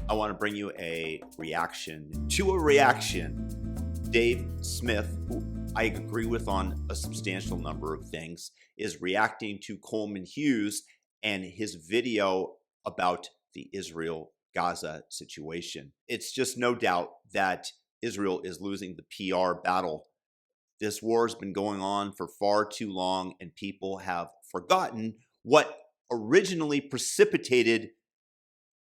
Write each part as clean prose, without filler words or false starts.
I want to bring you a reaction to a reaction. Dave Smith, who I agree with on a substantial number of things, is reacting to Coleman Hughes and his video about the Israel-Gaza situation. It's just no doubt that Israel is losing the PR battle. This war has been going on for far too long, and people have forgotten what originally precipitated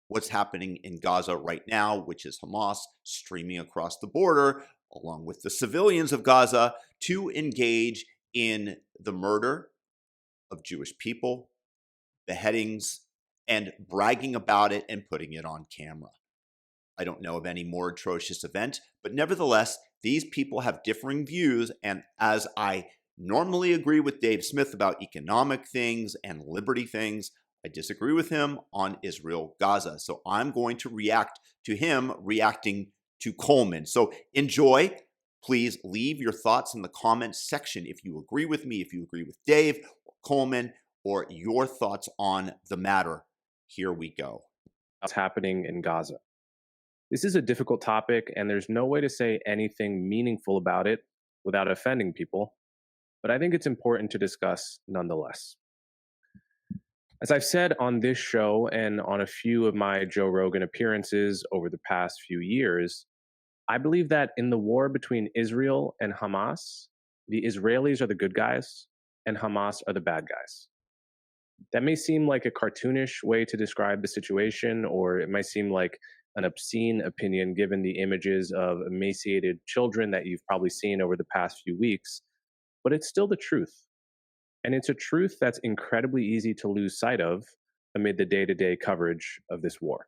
what's happening in Gaza right now, which is Hamas streaming across the border, along with the civilians of Gaza, to engage in the murder of Jewish people, beheadings, and bragging about it and putting it on camera. I don't know of any more atrocious event, but nevertheless, these people have differing views, and as I normally agree with Dave Smith about economic things and liberty things, I disagree with him on Israel-Gaza. So I'm going to react to him reacting to Coleman. So enjoy. Please leave your thoughts in the comments section if you agree with me, if you agree with Dave or Coleman, or your thoughts on the matter. Here we go. What's happening in Gaza? This is a difficult topic, and there's no way to say anything meaningful about it without offending people, but I think it's important to discuss nonetheless. As I've said on this show and on a few of my Joe Rogan appearances over the past few years, I believe that in the war between Israel and Hamas, the Israelis are the good guys and Hamas are the bad guys. That may seem like a cartoonish way to describe the situation, or it might seem like an obscene opinion given the images of emaciated children that you've probably seen over the past few weeks, but it's still the truth. And it's a truth that's incredibly easy to lose sight of amid the day-to-day coverage of this war.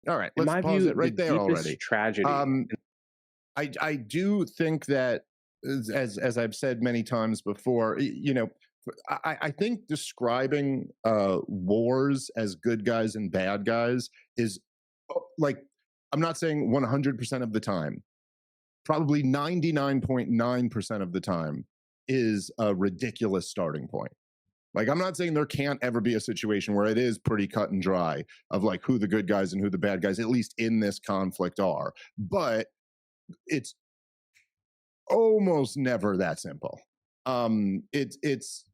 All right, let's pause it right there already. Tragedy. I do think that, as I've said many times before, I think describing wars as good guys and bad guys is I'm not saying 100% of the time, probably 99.9% of the time is a ridiculous starting point. I'm not saying there can't ever be a situation where it is pretty cut and dry of who the good guys and who the bad guys, at least in this conflict, are. But it's almost never that simple. It's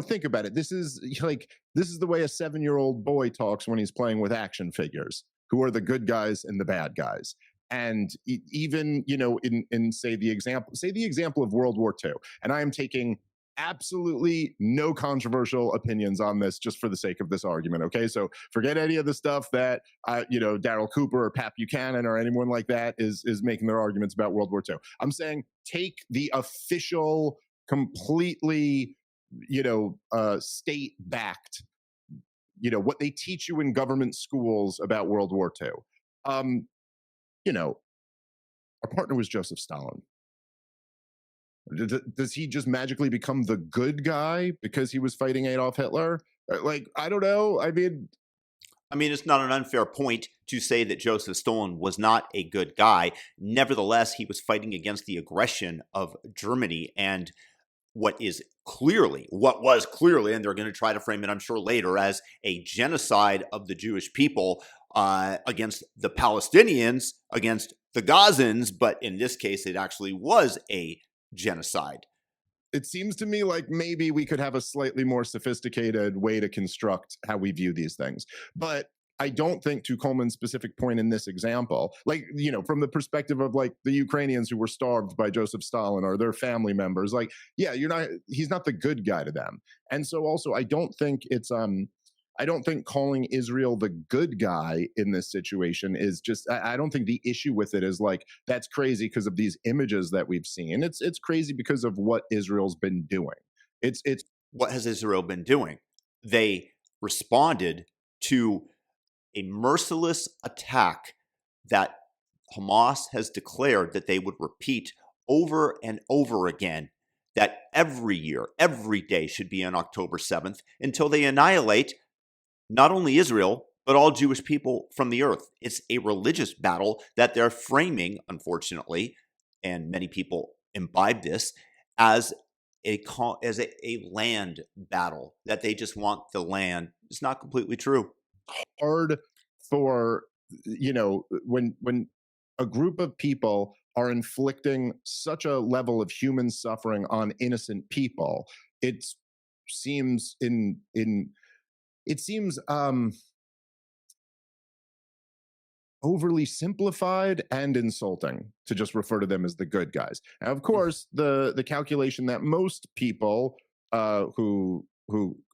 think about it. This is the way a 7-year-old boy talks when he's playing with action figures. Who are the good guys and the bad guys? And even, in say the example of World War II, and I am taking absolutely no controversial opinions on this just for the sake of this argument. Okay. So forget any of the stuff that, Daryl Cooper or Pat Buchanan or anyone like that is making their arguments about World War II. I'm saying take the official, completely, state backed, what they teach you in government schools about World War II. Our partner was Joseph Stalin. Does he just magically become the good guy because he was fighting Adolf Hitler? I don't know. I mean, it's not an unfair point to say that Joseph Stalin was not a good guy. Nevertheless, he was fighting against the aggression of Germany and what was clearly, and they're going to try to frame it, I'm sure, later as a genocide of the Jewish people against the Palestinians, against the Gazans, but in this case, it actually was a genocide. It seems to me like maybe we could have a slightly more sophisticated way to construct how we view these things. But I don't think, to Coleman's specific point in this example, from the perspective of the Ukrainians who were starved by Joseph Stalin or their family members, he's not the good guy to them. And so also, I don't think calling Israel the good guy in this situation is just, I don't think the issue with it is that's crazy because of these images that we've seen. It's crazy because of what Israel's been doing. It's what has Israel been doing? They responded to a merciless attack that Hamas has declared that they would repeat over and over again, that every year, every day should be on October 7th until they annihilate not only Israel, but all Jewish people from the earth. It's a religious battle that they're framing, unfortunately, and many people imbibe this, as a land battle, that they just want the land. It's not completely true. Hard for when a group of people are inflicting such a level of human suffering on innocent people, it seems overly simplified and insulting to just refer to them as the good guys. Now, of course, the calculation that most people who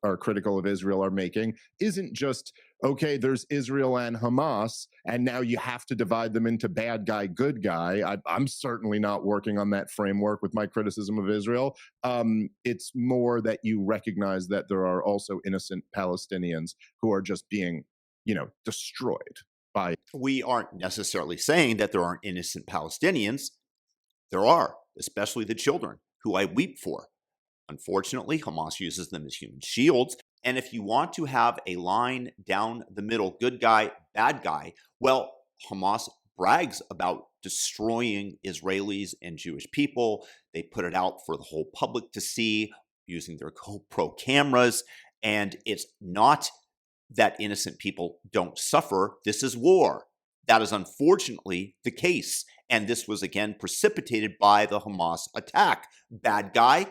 are critical of Israel are making isn't just, okay, there's Israel and Hamas, and now you have to divide them into bad guy, good guy. I'm certainly not working on that framework with my criticism of Israel. It's more that you recognize that there are also innocent Palestinians who are just being, destroyed by. We aren't necessarily saying that there aren't innocent Palestinians. There are, especially the children, who I weep for. Unfortunately, Hamas uses them as human shields. And if you want to have a line down the middle, good guy, bad guy, well, Hamas brags about destroying Israelis and Jewish people. They put it out for the whole public to see using their GoPro cameras. And it's not that innocent people don't suffer. This is war. That is unfortunately the case. And this was again precipitated by the Hamas attack. Bad guy,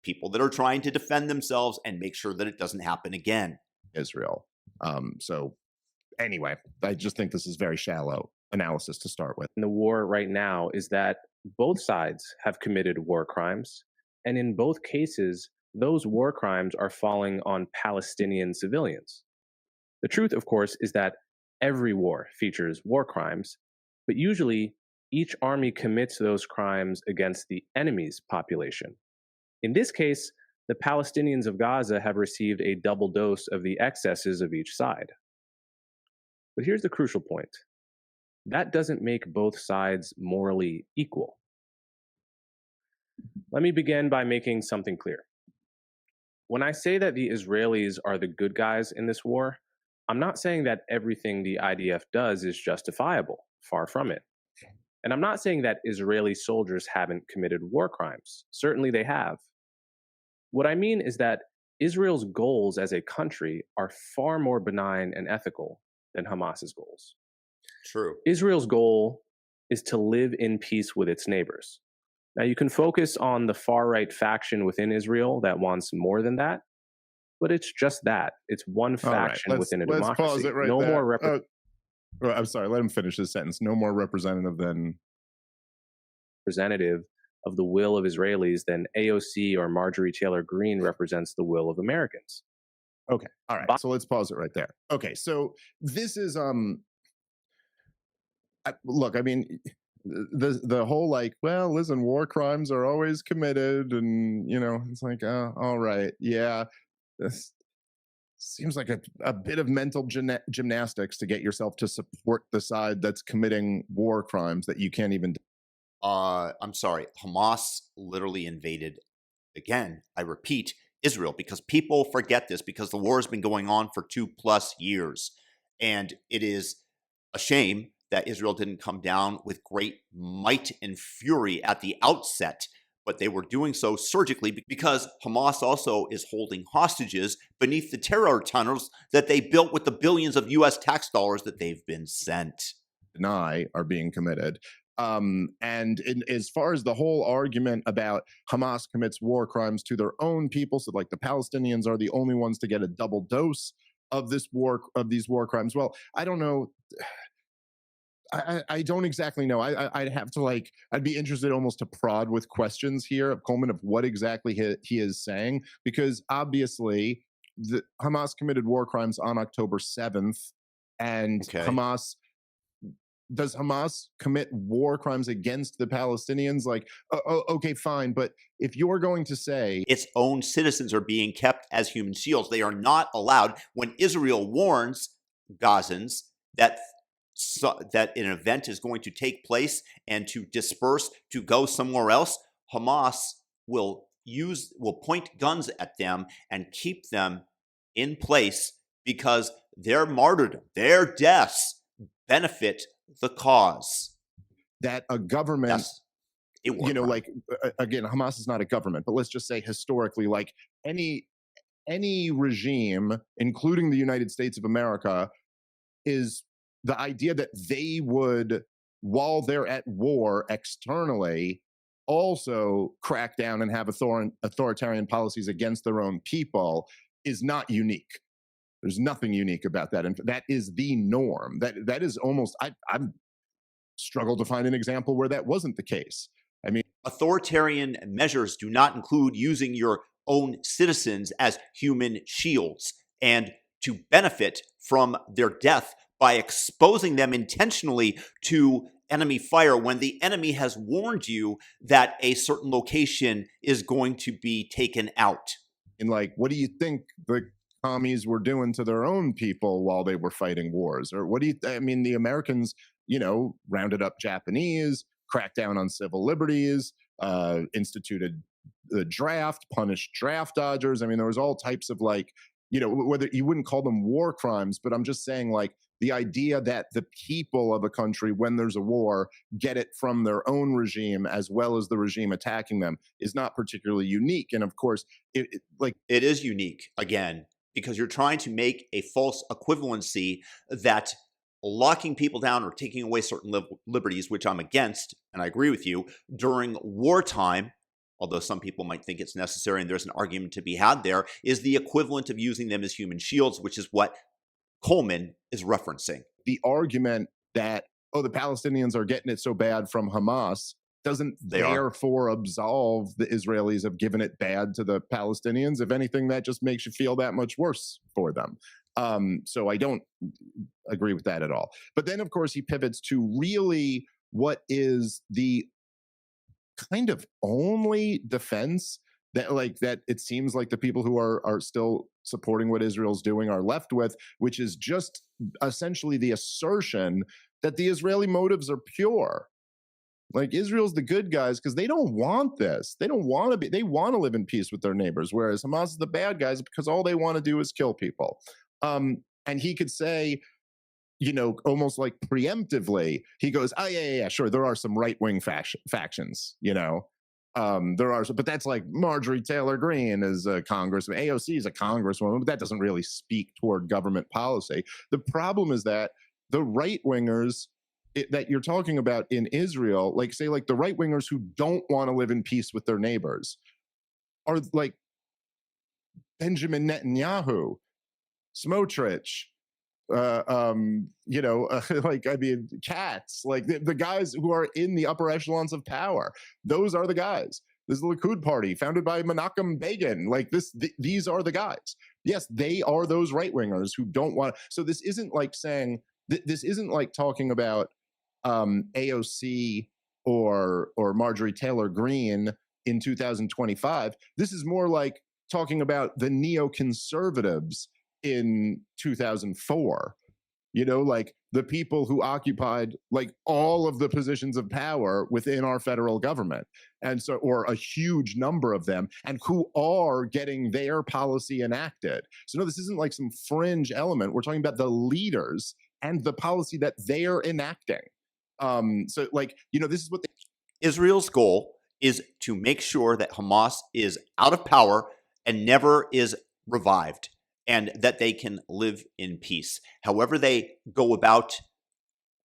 people that are trying to defend themselves and make sure that it doesn't happen again. Israel. So anyway, I just think this is very shallow analysis to start with. In the war right now is that both sides have committed war crimes. And in both cases, those war crimes are falling on Palestinian civilians. The truth, of course, is that every war features war crimes, but usually each army commits those crimes against the enemy's population. In this case, the Palestinians of Gaza have received a double dose of the excesses of each side. But here's the crucial point. That doesn't make both sides morally equal. Let me begin by making something clear. When I say that the Israelis are the good guys in this war, I'm not saying that everything the IDF does is justifiable. Far from it. And I'm not saying that Israeli soldiers haven't committed war crimes. Certainly they have. What I mean is that Israel's goals as a country are far more benign and ethical than Hamas's goals. True. Israel's goal is to live in peace with its neighbors. Now, you can focus on the far-right faction within Israel that wants more than that, but it's just that. It's one faction within a democracy. Let's pause it right there. I'm sorry, let him finish his sentence. No more representative of the will of Israelis than AOC or Marjorie Taylor Greene represents the will of Americans. Okay, all right. So let's pause it right there. Okay, so this is look, I mean, the whole well, listen, war crimes are always committed, and it's like, all right, yeah, this seems like a bit of mental gymnastics to get yourself to support the side that's committing war crimes that you can't even. I'm sorry, Hamas literally invaded, again, I repeat, Israel, because people forget this, because the war has been going on for 2+ years. And it is a shame that Israel didn't come down with great might and fury at the outset, but they were doing so surgically because Hamas also is holding hostages beneath the terror tunnels that they built with the billions of US tax dollars that they've been sent. Deny are being committed. As far as the whole argument about Hamas commits war crimes to their own people, so like the Palestinians are the only ones to get a double dose of these war crimes. Well, I don't know. I don't exactly know. I'd have to I'd be interested almost to prod with questions here of Coleman of what exactly he is saying, because obviously the Hamas committed war crimes on October 7th, and does Hamas commit war crimes against the Palestinians? Okay, fine. But if you're going to say its own citizens are being kept as human shields, they are not allowed. When Israel warns Gazans that an event is going to take place and to disperse, to go somewhere else, Hamas will point guns at them and keep them in place because their martyrdom, their deaths benefit the cause. That a government, again, Hamas is not a government, but let's just say historically, any regime, including the United States of America, is the idea that they would, while they're at war externally, also crack down and have authoritarian policies against their own people is not unique. There's nothing unique about that, and that is the norm. That is almost. I'm struggle to find an example where that wasn't the case. I mean, authoritarian measures do not include using your own citizens as human shields and to benefit from their death by exposing them intentionally to enemy fire when the enemy has warned you that a certain location is going to be taken out. And like, what do you think the commies were doing to their own people while they were fighting wars? Or what do you, I mean, the Americans, rounded up Japanese, cracked down on civil liberties, instituted the draft, punished draft dodgers. I mean, there was all types of whether you wouldn't call them war crimes, but I'm just saying the idea that the people of a country, when there's a war, get it from their own regime as well as the regime attacking them is not particularly unique. And of course, it is unique again, because you're trying to make a false equivalency that locking people down or taking away certain liberties, which I'm against, and I agree with you, during wartime, although some people might think it's necessary and there's an argument to be had there, is the equivalent of using them as human shields, which is what Coleman is referencing. The argument that, the Palestinians are getting it so bad from Hamas doesn't therefore absolve the Israelis of giving it bad to the Palestinians. If anything, that just makes you feel that much worse for them. So I don't agree with that at all. But then, of course, he pivots to really what is the kind of only defense that it seems like the people who are still supporting what Israel's doing are left with, which is just essentially the assertion that the Israeli motives are pure. Like, Israel's the good guys because they don't want this. They don't want to be, they want to live in peace with their neighbors, whereas Hamas is the bad guys because all they want to do is kill people. And he could say, almost like preemptively, he goes, oh, yeah, sure, there are some right-wing factions, there are, but that's like Marjorie Taylor Greene is a congressman, AOC is a congresswoman, but that doesn't really speak toward government policy. The problem is that the right-wingers that you're talking about in Israel, the right-wingers who don't want to live in peace with their neighbors are like Benjamin Netanyahu, Smotrich, Katz, the guys who are in the upper echelons of power. Those are the guys. This is the Likud party founded by Menachem Begin. These are the guys. Yes, they are those right wingers who don't want. So this isn't like saying this isn't like talking about AOC or Marjorie Taylor Greene in 2025. This is more like talking about the neoconservatives in 2004, the people who occupied all of the positions of power within our federal government, and so, or a huge number of them, and who are getting their policy enacted. So no, this isn't like some fringe element. We're talking about the leaders and the policy that they're enacting. This is what Israel's goal is to make sure that Hamas is out of power and never is revived, and that they can live in peace. However they go about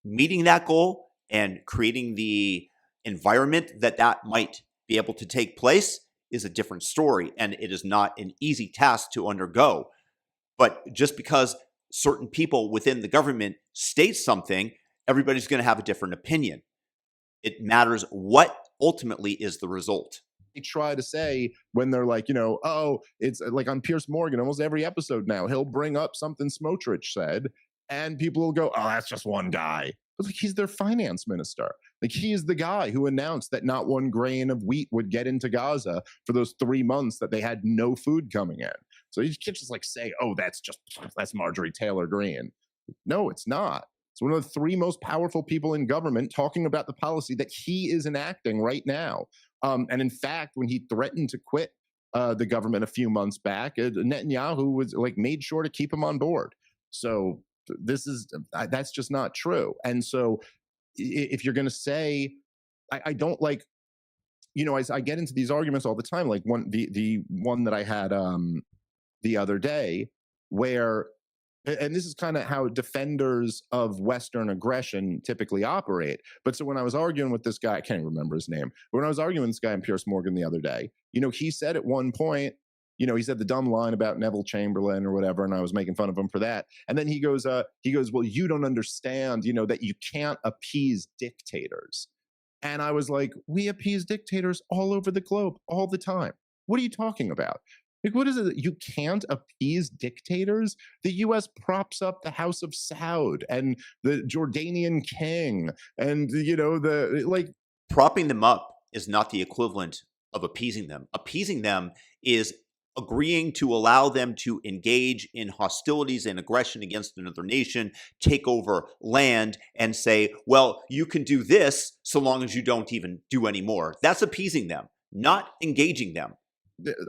meeting that goal and creating the environment that might be able to take place is a different story, and it is not an easy task to undergo. But just because certain people within the government state something, everybody's going to have a different opinion. It matters what ultimately is the result. They try to say when they're it's like on Piers Morgan, almost every episode now, he'll bring up something Smotrich said, and people will go, oh, that's just one guy. But he's their finance minister. He is the guy who announced that not one grain of wheat would get into Gaza for those 3 months that they had no food coming in. So you can't just say, oh, that's Marjorie Taylor Greene. No, it's not. It's one of the 3 most powerful people in government talking about the policy that he is enacting right now. And in fact, when he threatened to quit the government a few months back, Netanyahu was made sure to keep him on board. So that's just not true. And so if you're going to say, I don't I get into these arguments all the time. The one that I had the other day, where And this is kind of how defenders of Western aggression typically operate. But so when I was arguing with this guy, I can't even remember his name, but when I was arguing with this guy in Pierce Morgan the other day, he said at one point, he said the dumb line about Neville Chamberlain or whatever, and I was making fun of him for that. And then he goes, well, you don't understand, that you can't appease dictators. And I was like, we appease dictators all over the globe all the time. What are you talking about? Like, what is it? You can't appease dictators? The U.S. props up the House of Saud and the Jordanian king, and propping them up is not the equivalent of appeasing them. Appeasing them is agreeing to allow them to engage in hostilities and aggression against another nation, take over land, and say, well, you can do this so long as you don't even do any more. That's appeasing them, not engaging them.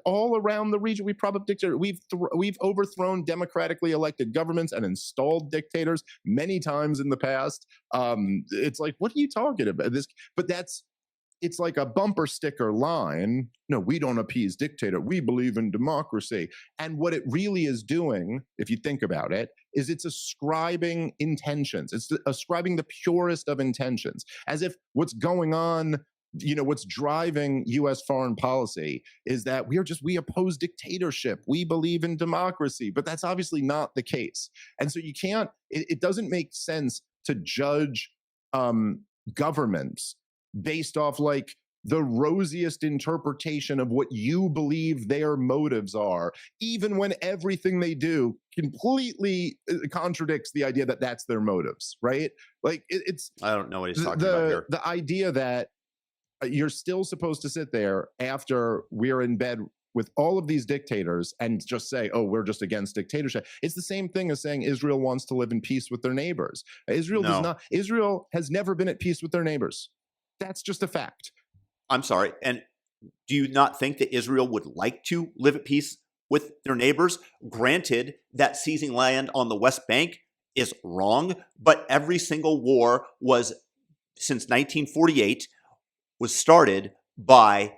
All around the region, we prop up dictators. We've overthrown democratically elected governments and installed dictators many times in the past. It's like, what are you talking about? It's like a bumper sticker line. No, we don't appease dictator. We believe in democracy. And what it really is doing, if you think about it, is it's ascribing intentions. It's ascribing the purest of intentions, as if what's going on, what's driving U.S. foreign policy is that we oppose dictatorship. We believe in democracy, but that's obviously not the case. And so you can't, it doesn't make sense to judge governments based off like the rosiest interpretation of what you believe their motives are, even when everything they do completely contradicts the idea that that's their motives, right? Like it's I don't know what he's talking about here. The idea that you're still supposed to sit there after we're in bed with all of these dictators and just say, oh, we're just against dictatorship. It's the same thing as saying Israel wants to live in peace with their neighbors. Israel has never been at peace with their neighbors. That's just a fact. I'm sorry. And do you not think that Israel would like to live at peace with their neighbors? Granted that seizing land on the West Bank is wrong, but every single war since 1948 was started by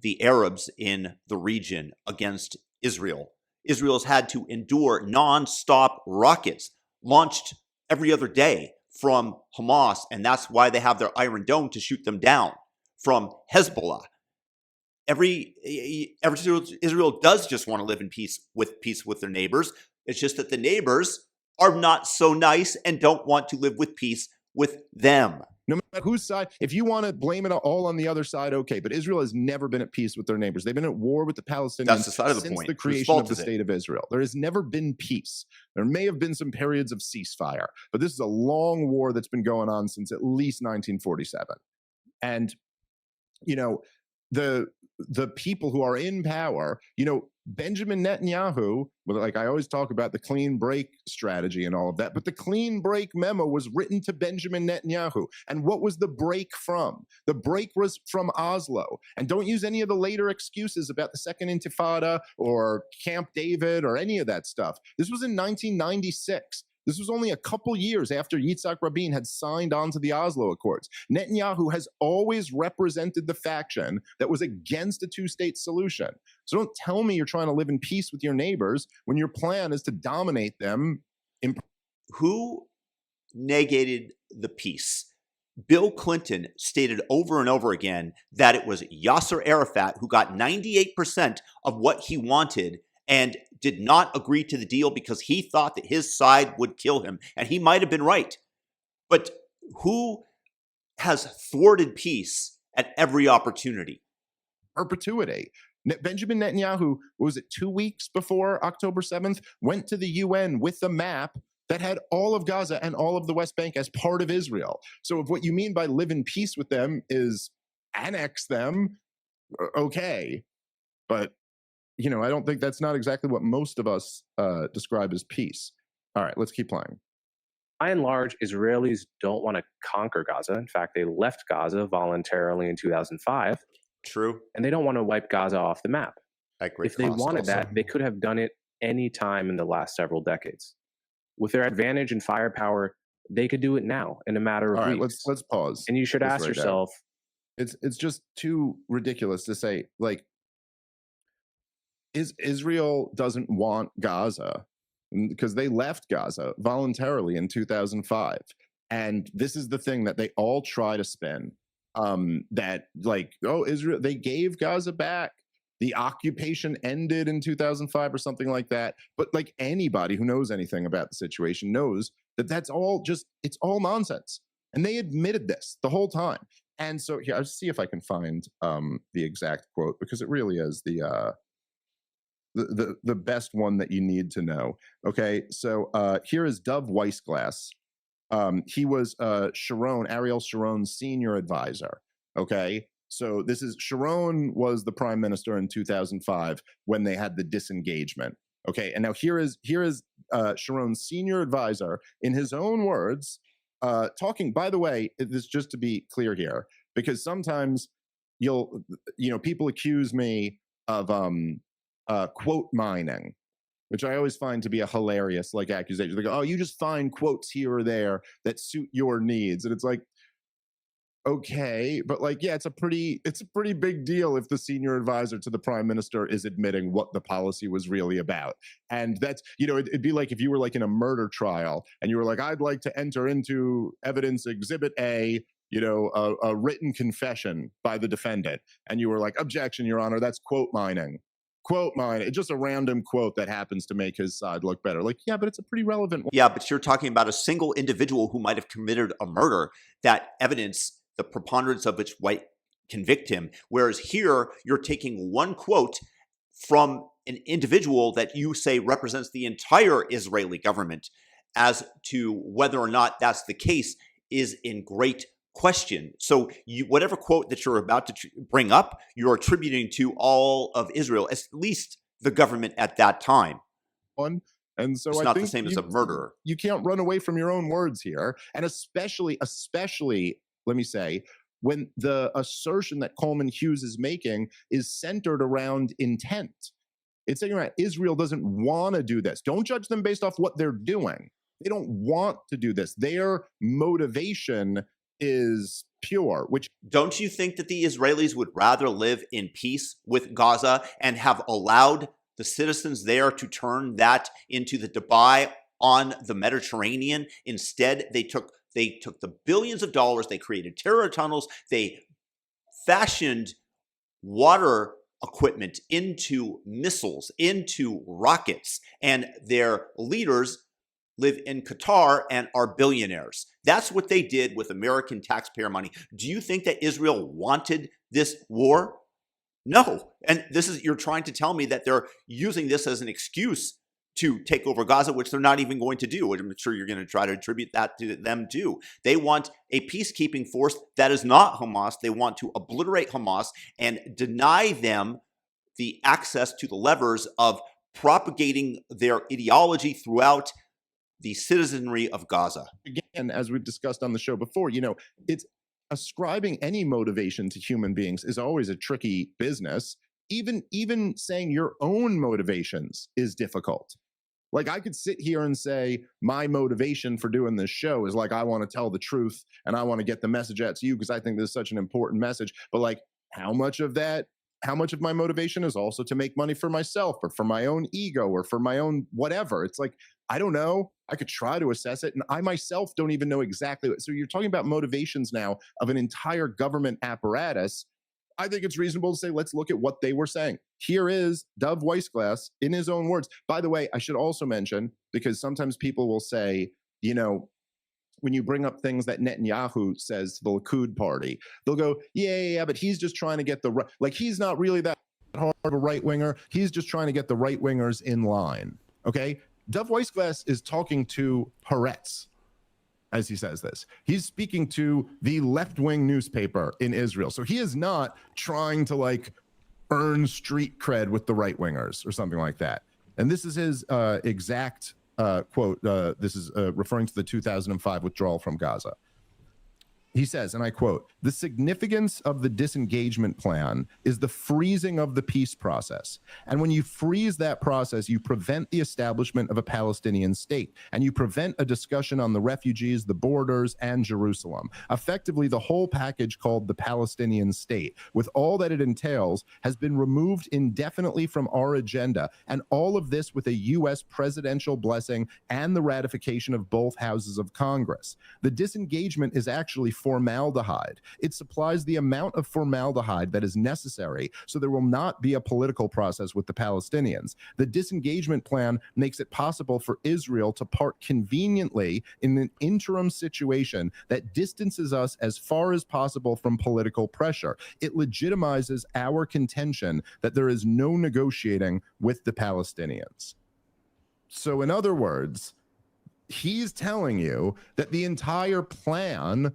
the Arabs in the region against Israel. Israel's had to endure non-stop rockets launched every other day from Hamas, and that's why they have their Iron Dome to shoot them down, from Hezbollah. Israel does just want to live in peace with their neighbors. It's just that the neighbors are not so nice and don't want to live with peace with them. No matter whose side, if you want to blame it all on the other side, okay. But Israel has never been at peace with their neighbors. They've been at war with the Palestinians That's the side of the since point. the creation of the state of Israel. There has never been peace. There may have been some periods of ceasefire, but this is a long war that's been going on since at least 1947. And, the people who are in power, Benjamin Netanyahu, like I always talk about the clean break strategy and all of that, but the clean break memo was written to Benjamin Netanyahu. And what was the break from? The break was from Oslo. And don't use any of the later excuses about the Second Intifada or Camp David or any of that stuff. This was in 1996. This was only a couple years after Yitzhak Rabin had signed on to the Oslo Accords. Netanyahu has always represented the faction that was against a two-state solution. So don't tell me you're trying to live in peace with your neighbors when your plan is to dominate them. Who negated the peace? Bill Clinton stated over and over again that it was Yasser Arafat who got 98% of what he wanted and did not agree to the deal because he thought that his side would kill him. And he might have been right. But who has thwarted peace at every opportunity? Perpetuity. Benjamin Netanyahu, was it 2 weeks before October 7th, went to the UN with a map that had all of Gaza and all of the West Bank as part of Israel. So if what you mean by live in peace with them is annex them, okay. But I don't think that's not exactly what most of us describe as peace. All right, let's keep playing. By and large, Israelis don't want to conquer Gaza. In fact, they left Gaza voluntarily in 2005. True. And they don't want to wipe Gaza off the map. If they wanted that, they could have done it any time in the last several decades. With their advantage and firepower, they could do it now in a matter of weeks. Let's pause. And you should ask yourself, it's just too ridiculous to say, like, Israel doesn't want Gaza. because they left Gaza voluntarily in 2005. And this is the thing that they all try to spin, that like, oh, Israel, they gave Gaza back. The occupation ended in 2005 or something like that. But like anybody who knows anything about the situation knows that that's all just, it's all nonsense. And they admitted this the whole time. And so here, I'll see if I can find the exact quote, because it really is the best one that you need to know. Okay, so here is Dov Weissglass. He was Ariel Sharon's senior advisor. Okay, so this is, Sharon was the prime minister in 2005 when they had the disengagement. Okay, and now here is Sharon's senior advisor in his own words, talking. By the way, this just to be clear here, because sometimes people accuse me of quote mining, which I always find to be a hilarious like accusation. They go, "Oh, you just find quotes here or there that suit your needs," and it's like, okay, but like, yeah, it's a pretty big deal if the senior advisor to the prime minister is admitting what the policy was really about. And that's, it'd be like if you were like in a murder trial and you were like, I'd like to enter into evidence exhibit A, a written confession by the defendant, and you were like, objection, Your Honor, that's quote mining. Quote mine. It's just a random quote that happens to make his side look better. Like, yeah, but it's a pretty relevant one. Yeah, but you're talking about a single individual who might have committed a murder, that evidence, the preponderance of which might convict him. Whereas here, you're taking one quote from an individual that you say represents the entire Israeli government. As to whether or not that's the case is in great question. So whatever quote that you're about to bring up, you're attributing to all of Israel, at least the government at that time. And so it's not the same as a murderer. You can't run away from your own words here. And especially, let me say, when the assertion that Coleman Hughes is making is centered around intent. It's saying, right, Israel doesn't want to do this. Don't judge them based off what they're doing. They don't want to do this. Their motivation is pure, which... Don't you think that the Israelis would rather live in peace with Gaza and have allowed the citizens there to turn that into the Dubai on the Mediterranean? Instead, they took the billions of dollars, they created terror tunnels, they fashioned water equipment into missiles, into rockets, and their leaders live in Qatar and are billionaires. That's what they did with American taxpayer money. Do you think that Israel wanted this war? No. And you're trying to tell me that they're using this as an excuse to take over Gaza, which they're not even going to do. I'm sure you're going to try to attribute that to them too. They want a peacekeeping force that is not Hamas. They want to obliterate Hamas and deny them the access to the levers of propagating their ideology throughout the citizenry of Gaza. Again, as we've discussed on the show before, it's ascribing any motivation to human beings is always a tricky business. Even saying your own motivations is difficult. Like, I could sit here and say my motivation for doing this show is like, I want to tell the truth and I want to get the message out to you because I think this is such an important message. But like, how much of my motivation is also to make money for myself or for my own ego or for my own whatever? It's like, I don't know. I could try to assess it. And I myself don't even know exactly what. So you're talking about motivations now of an entire government apparatus. I think it's reasonable to say, let's look at what they were saying. Here is Dov Weissglass in his own words. By the way, I should also mention, because sometimes people will say, when you bring up things that Netanyahu says to the Likud party, they'll go, yeah, but he's just trying to get he's not really that hard of a right-winger. He's just trying to get the right-wingers in line, okay? Dov Weissglass is talking to Haaretz as he says this. He's speaking to the left-wing newspaper in Israel. So he is not trying to earn street cred with the right-wingers or something like that. And this is his exact quote. This is referring to the 2005 withdrawal from Gaza. He says, and I quote, "The significance of the disengagement plan is the freezing of the peace process. And when you freeze that process, you prevent the establishment of a Palestinian state, and you prevent a discussion on the refugees, the borders, and Jerusalem. Effectively, the whole package called the Palestinian state, with all that it entails, has been removed indefinitely from our agenda, and all of this with a U.S. presidential blessing and the ratification of both houses of Congress. The disengagement is actually formaldehyde. It supplies the amount of formaldehyde that is necessary so there will not be a political process with the Palestinians. The disengagement plan makes it possible for Israel to part conveniently in an interim situation that distances us as far as possible from political pressure. It legitimizes our contention that there is no negotiating with the Palestinians." So in other words, he's telling you that the entire plan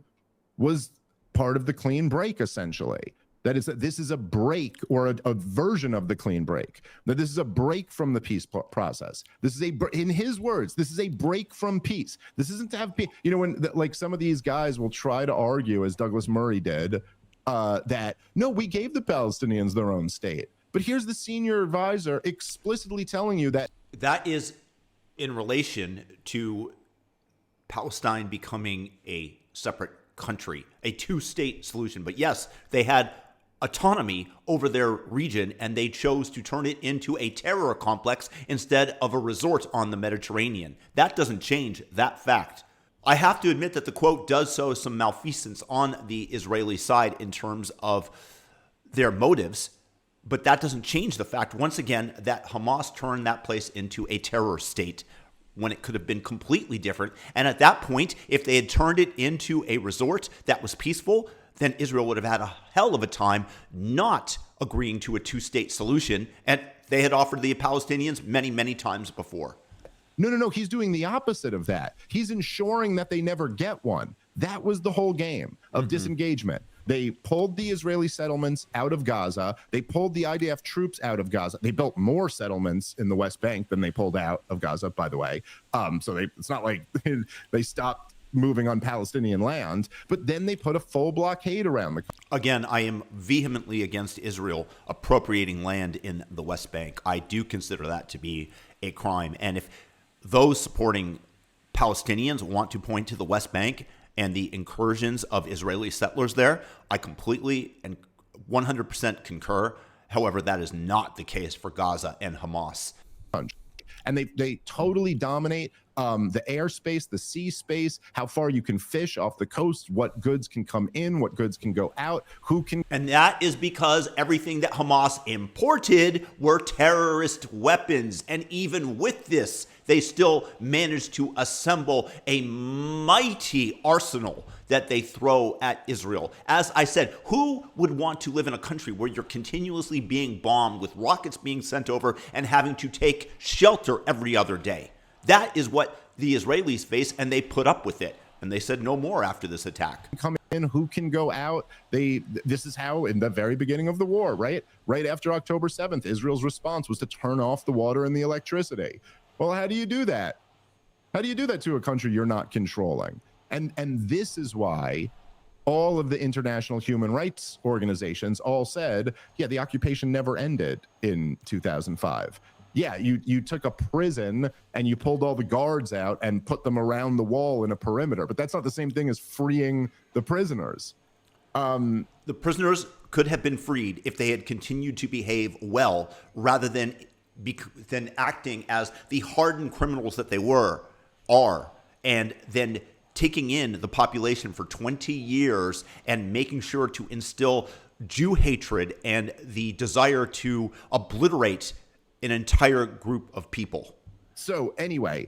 was part of the clean break, essentially. That is, that this is a break or a version of the clean break. That this is a break from the peace process. This is in his words, this is a break from peace. This isn't to have peace. You know, when like some of these guys will try to argue, as Douglas Murray did, that no, we gave the Palestinians their own state. But here's the senior advisor explicitly telling you that that is in relation to Palestine becoming a separate country, a two-state solution. But yes, they had autonomy over their region, and they chose to turn it into a terror complex instead of a resort on the Mediterranean. That doesn't change that fact. I have to admit that the quote does show some malfeasance on the Israeli side in terms of their motives, but that doesn't change the fact, once again, that Hamas turned that place into a terror state when it could have been completely different. And at that point, if they had turned it into a resort that was peaceful, then Israel would have had a hell of a time not agreeing to a two-state solution. And they had offered the Palestinians many, many times before. No. He's doing the opposite of that. He's ensuring that they never get one. That was the whole game of disengagement. They pulled the Israeli settlements out of Gaza. They pulled the IDF troops out of Gaza. They built more settlements in the West Bank than they pulled out of Gaza, by the way. So it's not like they stopped moving on Palestinian land, but then they put a full blockade around the country. Again, I am vehemently against Israel appropriating land in the West Bank. I do consider that to be a crime. And if those supporting Palestinians want to point to the West Bank and the incursions of Israeli settlers there, I completely and 100% concur. However, that is not the case for Gaza and Hamas. And they totally dominate the airspace, the sea space, how far you can fish off the coast, what goods can come in, what goods can go out, who can. And that is because everything that Hamas imported were terrorist weapons. And even with this, they still managed to assemble a mighty arsenal that they throw at Israel. As I said, who would want to live in a country where you're continuously being bombed with rockets being sent over and having to take shelter every other day? That is what the Israelis face, and they put up with it. And they said no more after this attack. Come in, who can go out? This is how, in the very beginning of the war, right after October 7th, Israel's response was to turn off the water and the electricity. Well, how do you do that? How do you do that to a country you're not controlling? And this is why all of the international human rights organizations all said, yeah, the occupation never ended in 2005. Yeah, you took a prison and you pulled all the guards out and put them around the wall in a perimeter, but that's not the same thing as freeing the prisoners. The prisoners could have been freed if they had continued to behave well, rather than acting as the hardened criminals that they are, and then taking in the population for 20 years and making sure to instill Jew hatred and the desire to obliterate an entire group of people. So anyway,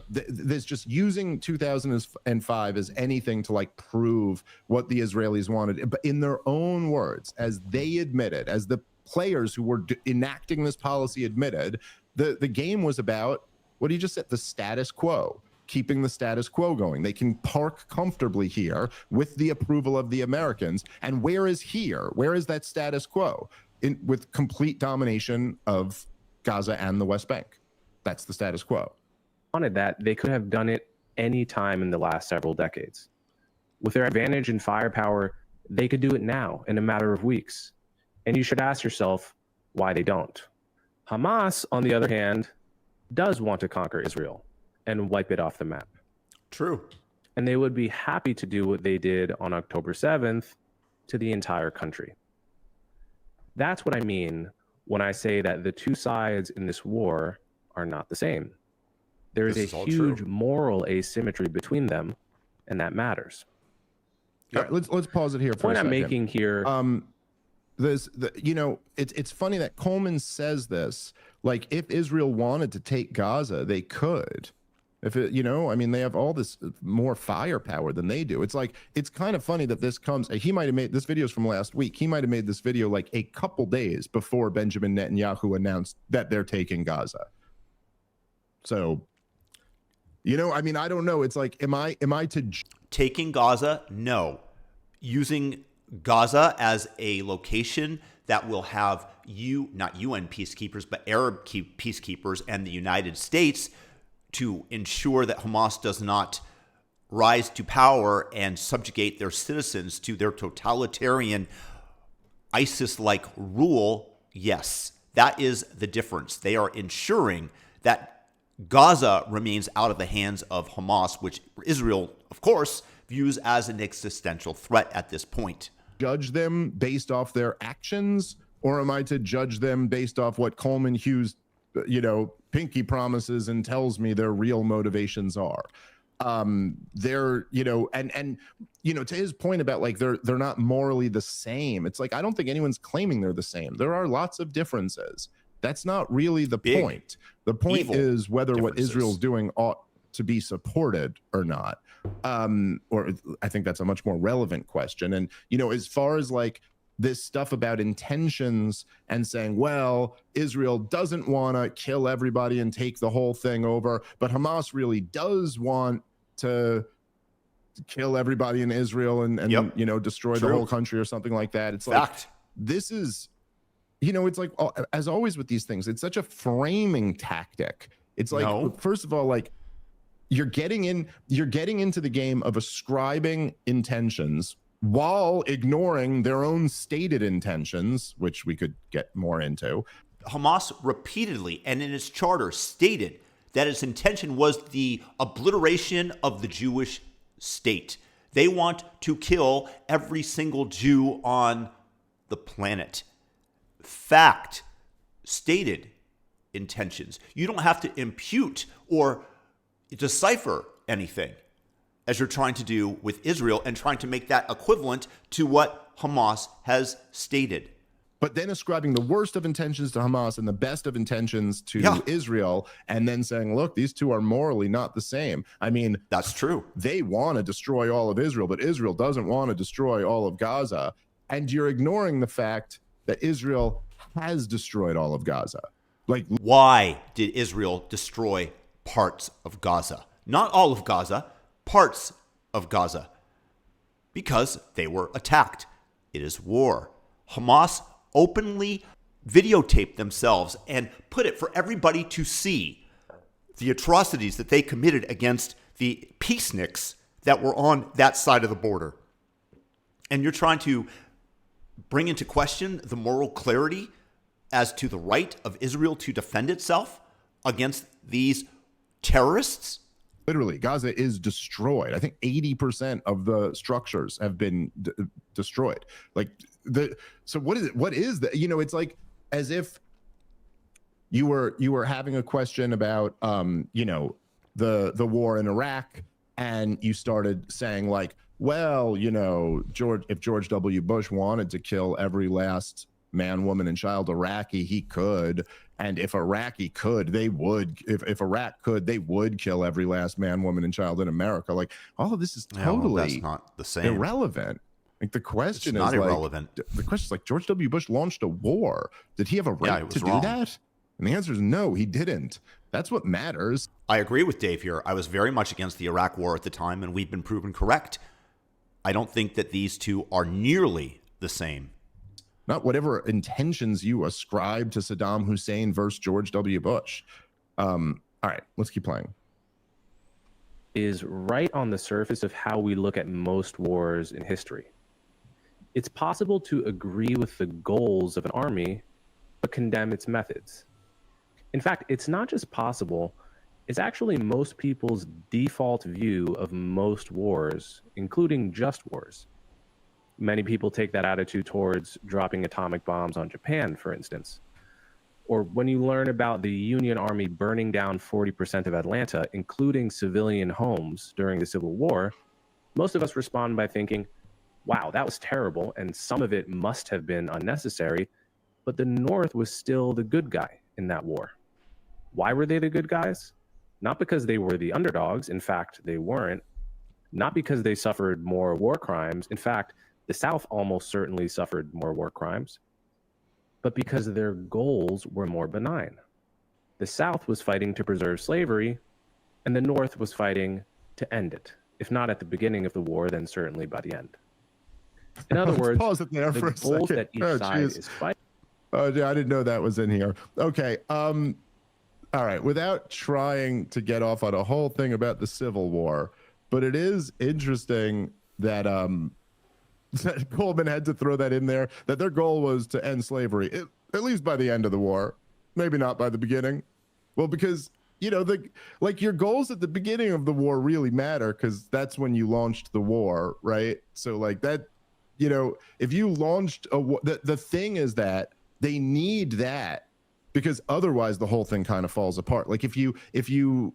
there's just using 2005 as anything to like prove what the Israelis wanted, but in their own words, as they admitted, as the players who were enacting this policy admitted, the game was about what he just said, the status quo, keeping the status quo going. They can park comfortably here with the approval of the Americans. And where is here? Where is that status quo? With complete domination of Gaza and the West Bank. That's the status quo. Wanted that, they could have done it any time in the last several decades. With their advantage in firepower, they could do it now in a matter of weeks. And you should ask yourself why they don't. Hamas, on the other hand, does want to conquer Israel and wipe it off the map. True. And they would be happy to do what they did on October 7th to the entire country. That's what I mean when I say that the two sides in this war are not the same. There is a huge moral asymmetry between them, and that matters. All right, let's pause it here for a second. The point I'm making here. It's funny that Coleman says this. Like, if Israel wanted to take Gaza, they could. If it, they have all this more firepower than they do. It's like, it's kind of funny that this comes. He might have made this video's from last week. He might have made this video like a couple days before Benjamin Netanyahu announced that they're taking Gaza. So, I don't know. It's like, am I to taking Gaza? No. Using Gaza as a location that will have not UN peacekeepers, but Arab peacekeepers and the United States to ensure that Hamas does not rise to power and subjugate their citizens to their totalitarian ISIS-like rule. Yes, that is the difference. They are ensuring that Gaza remains out of the hands of Hamas, which Israel, of course, views as an existential threat at this point. Judge them based off their actions, or am I to judge them based off what Coleman Hughes, pinky promises and tells me their real motivations are? They're, to his point about like they're not morally the same. It's like, I don't think anyone's claiming they're the same. There are lots of differences. That's not really the point. The point is whether what Israel's doing ought to be supported or not. Or I think that's a much more relevant question. And, as far as like this stuff about intentions and saying, well, Israel doesn't want to kill everybody and take the whole thing over, but Hamas really does want to kill everybody in Israel and destroy the whole country or something like that. It's like, this is, it's like, as always with these things, it's such a framing tactic. It's like, first of all, like, you're getting into the game of ascribing intentions while ignoring their own stated intentions, which we could get more into. Hamas repeatedly and in its charter stated that its intention was the obliteration of the Jewish state. They want to kill every single Jew on the planet. Fact, stated intentions. You don't have to impute or decipher anything, as you're trying to do with Israel and trying to make that equivalent to what Hamas has stated. But then ascribing the worst of intentions to Hamas and the best of intentions to Israel, and then saying, look, these two are morally not the same. I mean, that's true. They want to destroy all of Israel, but Israel doesn't want to destroy all of Gaza. And you're ignoring the fact that Israel has destroyed all of Gaza. Like, why did Israel destroy parts of Gaza? Not all of Gaza, parts of Gaza. Because they were attacked. It is war. Hamas openly videotaped themselves and put it for everybody to see the atrocities that they committed against the peaceniks that were on that side of the border. And you're trying to bring into question the moral clarity as to the right of Israel to defend itself against these terrorists? Literally, Gaza is destroyed. I think 80% of the structures have been destroyed. Like, so what is it? What is that? It's like as if you were having a question about the war in Iraq, and you started saying like, well, if George W. Bush wanted to kill every last man, woman, and child Iraqi, he could. And if Iraqi could, they would. If Iraq could, they would kill every last man, woman, and child in America. Like, all of this is totally that's not the same. Irrelevant. Like, the question it's not is irrelevant. Like, the question is like, George W. Bush launched a war. Did he have a right to do that? And the answer is no, he didn't. That's what matters. I agree with Dave here. I was very much against the Iraq war at the time, and we've been proven correct. I don't think that these two are nearly the same. Not whatever intentions you ascribe to Saddam Hussein versus George W. Bush. All right, let's keep playing. is right on the surface of how we look at most wars in history. It's possible to agree with the goals of an army, but condemn its methods. In fact, it's not just possible, it's actually most people's default view of most wars, including just wars. Many people take that attitude towards dropping atomic bombs on Japan, for instance. Or when you learn about the Union Army burning down 40% of Atlanta, including civilian homes during the Civil War, most of us respond by thinking, wow, that was terrible, and some of it must have been unnecessary, but the North was still the good guy in that war. Why were they the good guys? Not because they were the underdogs. In fact, they weren't. Not because they suffered more war crimes. In fact, the South almost certainly suffered more war crimes, but because their goals were more benign. The South was fighting to preserve slavery, and the North was fighting to end it, if not at the beginning of the war, then certainly by the end. In other words, pause it there for a goals second. that each side is fighting. Oh, yeah, I didn't know that was in here. Okay. All right. Without trying to get off on a whole thing about the Civil War, but it is interesting that that Coleman had to throw that in there, that their goal was to end slavery, at least by the end of the war, maybe not by the beginning. Well, because, you know, like your goals at the beginning of the war really matter because that's when you launched the war, right? So like that, you know, if you launched a war, the thing is that they need that because otherwise the whole thing kind of falls apart. Like if you if you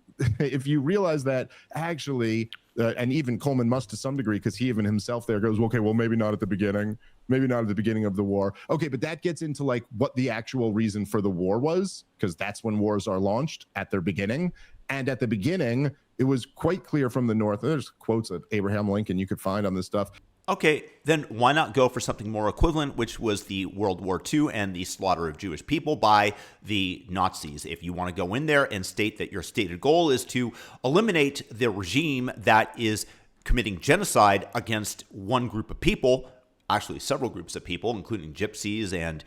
realize that actually, and even Coleman must to some degree, because he even himself there goes, okay, well, maybe not at the beginning, maybe not at the beginning of the war. Okay, but that gets into like what the actual reason for the war was, because that's when wars are launched, at their beginning. And at the beginning, it was quite clear from the North. There's quotes of Abraham Lincoln you could find on this stuff. Okay, then why not go for something more equivalent, which was the World War II and the slaughter of Jewish people by the Nazis? If you want to go in there and state that your stated goal is to eliminate the regime that is committing genocide against one group of people, actually several groups of people, including gypsies and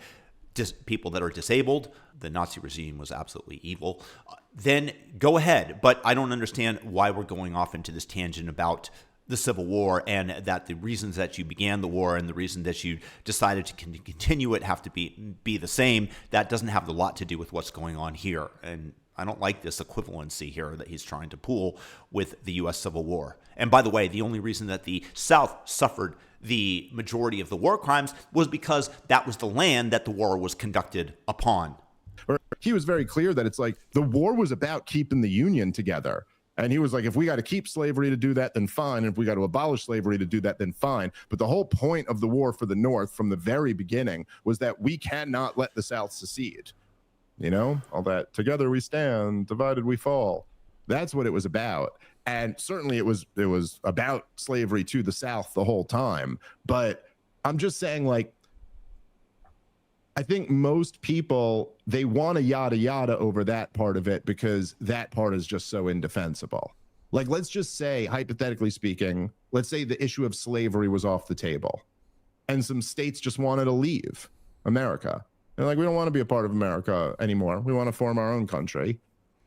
people that are disabled, the Nazi regime was absolutely evil, then go ahead. But I don't understand why we're going off into this tangent about the Civil War and that the reasons that you began the war and the reason that you decided to continue it have to be the same. That doesn't have a lot to do with what's going on here. And I don't like this equivalency here that he's trying to pull with the U.S. Civil War. And by the way, the only reason that the South suffered the majority of the war crimes was because that was the land that the war was conducted upon. He was very clear that it's like the war was about keeping the Union together. And he was like, if we got to keep slavery to do that, then fine. And if we got to abolish slavery to do that, then fine. But the whole point of the war for the North from the very beginning was that we cannot let the South secede. You know, all that together we stand, divided we fall. That's what it was about. And certainly it was about slavery to the South the whole time. But I'm just saying, like, I think most people, they want a yada yada over that part of it because that part is just so indefensible. Like, let's just say, hypothetically speaking, let's say the issue of slavery was off the table and some states just wanted to leave America. They're like, we don't want to be a part of America anymore. We want to form our own country.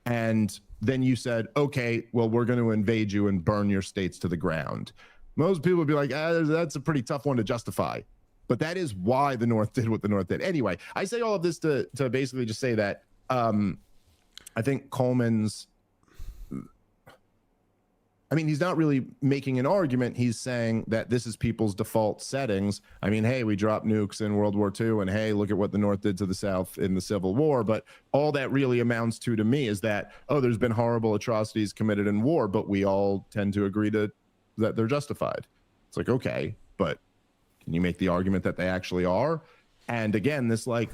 And then you said, okay, well, we're going to invade you and burn your states to the ground. Most people would be like, that's a pretty tough one to justify. But that is why the North did what the North did. Anyway, I say all of this to basically just say that I think Coleman's, I mean, he's not really making an argument. He's saying that this is people's default settings. I mean, hey, we dropped nukes in World War II, and hey, look at what the North did to the South in the Civil War. But all that really amounts to me is that, oh, there's been horrible atrocities committed in war, but we all tend to agree that they're justified. It's like, okay, but can you make the argument that they actually are? And again, this, like,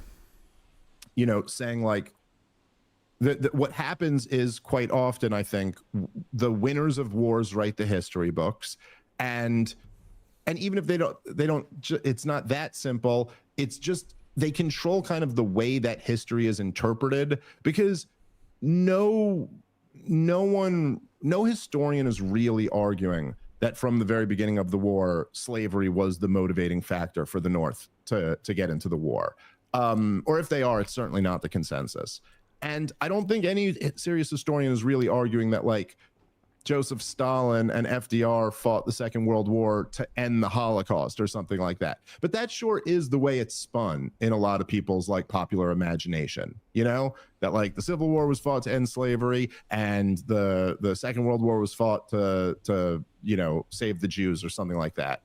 you know, saying like what happens is quite often, I think, the winners of wars write the history books, and even if they don't, it's not that simple. It's just they control kind of the way that history is interpreted, because no historian is really arguing that from the very beginning of the war, slavery was the motivating factor for the North to get into the war. Or if they are, it's certainly not the consensus. And I don't think any serious historian is really arguing that, like, Joseph Stalin and FDR fought the Second World War to end the Holocaust or something like that. But that sure is the way it's spun in a lot of people's like popular imagination, you know, that like the Civil War was fought to end slavery and the Second World War was fought to you know, save the Jews or something like that.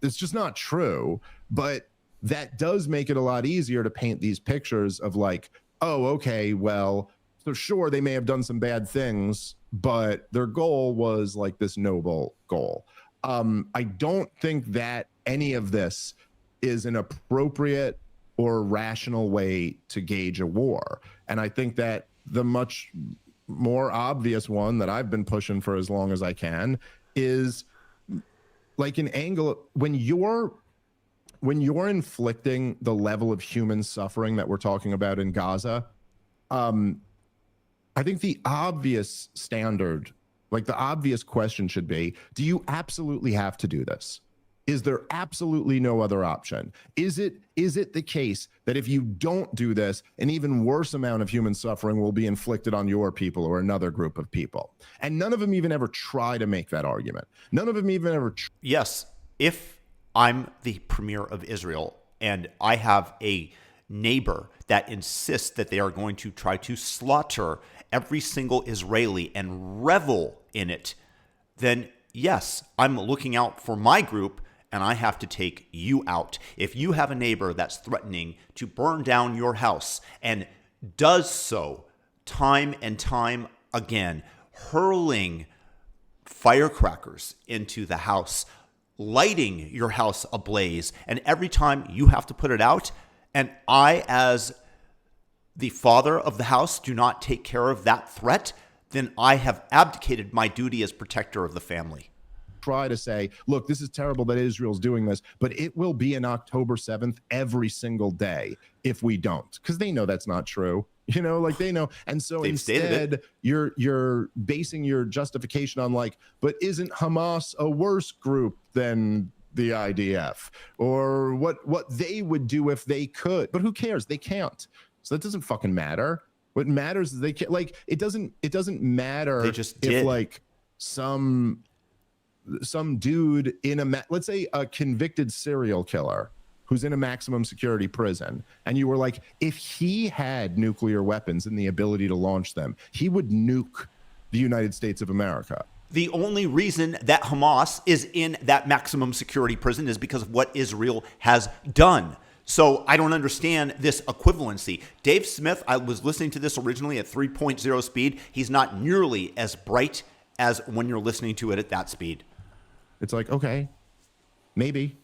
It's just not true, but that does make it a lot easier to paint these pictures of like, oh, okay, well, so sure, they may have done some bad things, but their goal was like this noble goal. I don't think that any of this is an appropriate or rational way to gauge a war. And I think that the much more obvious one that I've been pushing for as long as I can is like an angle when you're inflicting the level of human suffering that we're talking about in Gaza. I think the obvious standard, like the obvious question should be, do you absolutely have to do this? Is there absolutely no other option? Is it the case that if you don't do this, an even worse amount of human suffering will be inflicted on your people or another group of people? And none of them even ever try to make that argument. None of them even ever. Yes, if I'm the premier of Israel and I have a neighbor that insists that they are going to try to slaughter every single Israeli and revel in it, then yes, I'm looking out for my group and I have to take you out. If you have a neighbor that's threatening to burn down your house and does so time and time again, hurling firecrackers into the house, lighting your house ablaze, and every time you have to put it out, and I, as the father of the house, do not take care of that threat, then I have abdicated my duty as protector of the family. Try to say, look, this is terrible that Israel's doing this, but it will be an October 7th every single day if we don't, because they know that's not true. You know, like they know. And so instead, you're basing your justification on like, but isn't Hamas a worse group than the IDF, or what they would do if they could? But who cares? They can't. So that doesn't fucking matter. What matters is they can't. Like it doesn't matter. They just if like some dude in let's say a convicted serial killer who's in a maximum security prison, and you were like, if he had nuclear weapons and the ability to launch them, he would nuke the United States of America. The only reason that Hamas is in that maximum security prison is because of what Israel has done. So I don't understand this equivalency. Dave Smith, I was listening to this originally at 3.0 speed. He's not nearly as bright as when you're listening to it at that speed. It's like, okay, maybe,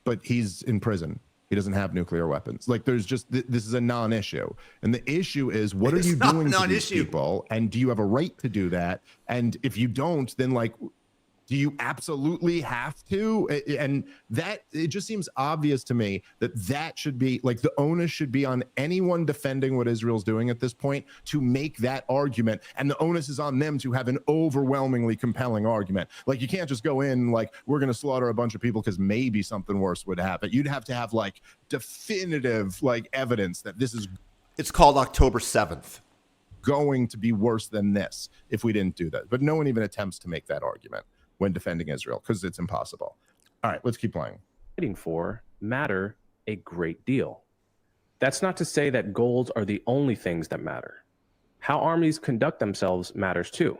but he's in prison. He doesn't have nuclear weapons. Like there's just, this is a non-issue. And the issue is, what are you doing to these people? And do you have a right to do that? And if you don't, then like, do you absolutely have to? And that, it just seems obvious to me that should be like the onus should be on anyone defending what Israel's doing at this point to make that argument. And the onus is on them to have an overwhelmingly compelling argument. Like you can't just go in like, we're going to slaughter a bunch of people because maybe something worse would happen. You'd have to have like definitive like evidence that this is. It's called October 7th. Going to be worse than this if we didn't do that. But no one even attempts to make that argument when defending Israel, because it's impossible. All right, let's keep playing. Fighting for matter a great deal. That's not to say that goals are the only things that matter. How armies conduct themselves matters too.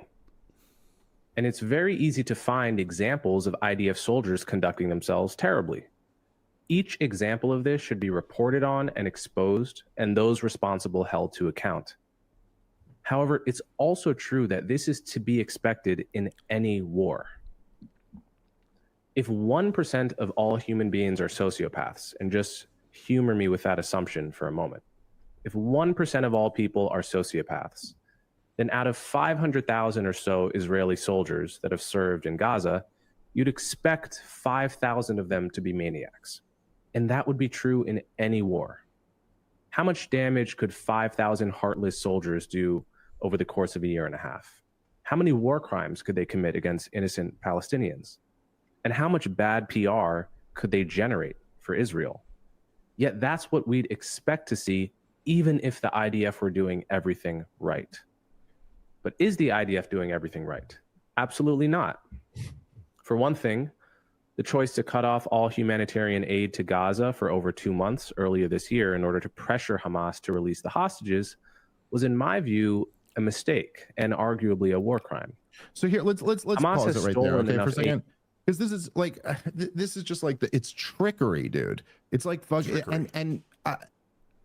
And it's very easy to find examples of IDF soldiers conducting themselves terribly. Each example of this should be reported on and exposed, and those responsible held to account. However, it's also true that this is to be expected in any war. If 1% of all human beings are sociopaths, and just humor me with that assumption for a moment, if 1% of all people are sociopaths, then out of 500,000 or so Israeli soldiers that have served in Gaza, you'd expect 5,000 of them to be maniacs. And that would be true in any war. How much damage could 5,000 heartless soldiers do over the course of a year and a half? How many war crimes could they commit against innocent Palestinians? And how much bad PR could they generate for Israel? Yet that's what we'd expect to see, even if the IDF were doing everything right. But is the IDF doing everything right? Absolutely not. For one thing, the choice to cut off all humanitarian aid to Gaza for over 2 months earlier this year in order to pressure Hamas to release the hostages was, in my view, a mistake and arguably a war crime. So here, let's Hamas pause has it right there, stolen okay, for a enough second, because this is like this is just like it's trickery, dude. It's like fuck, and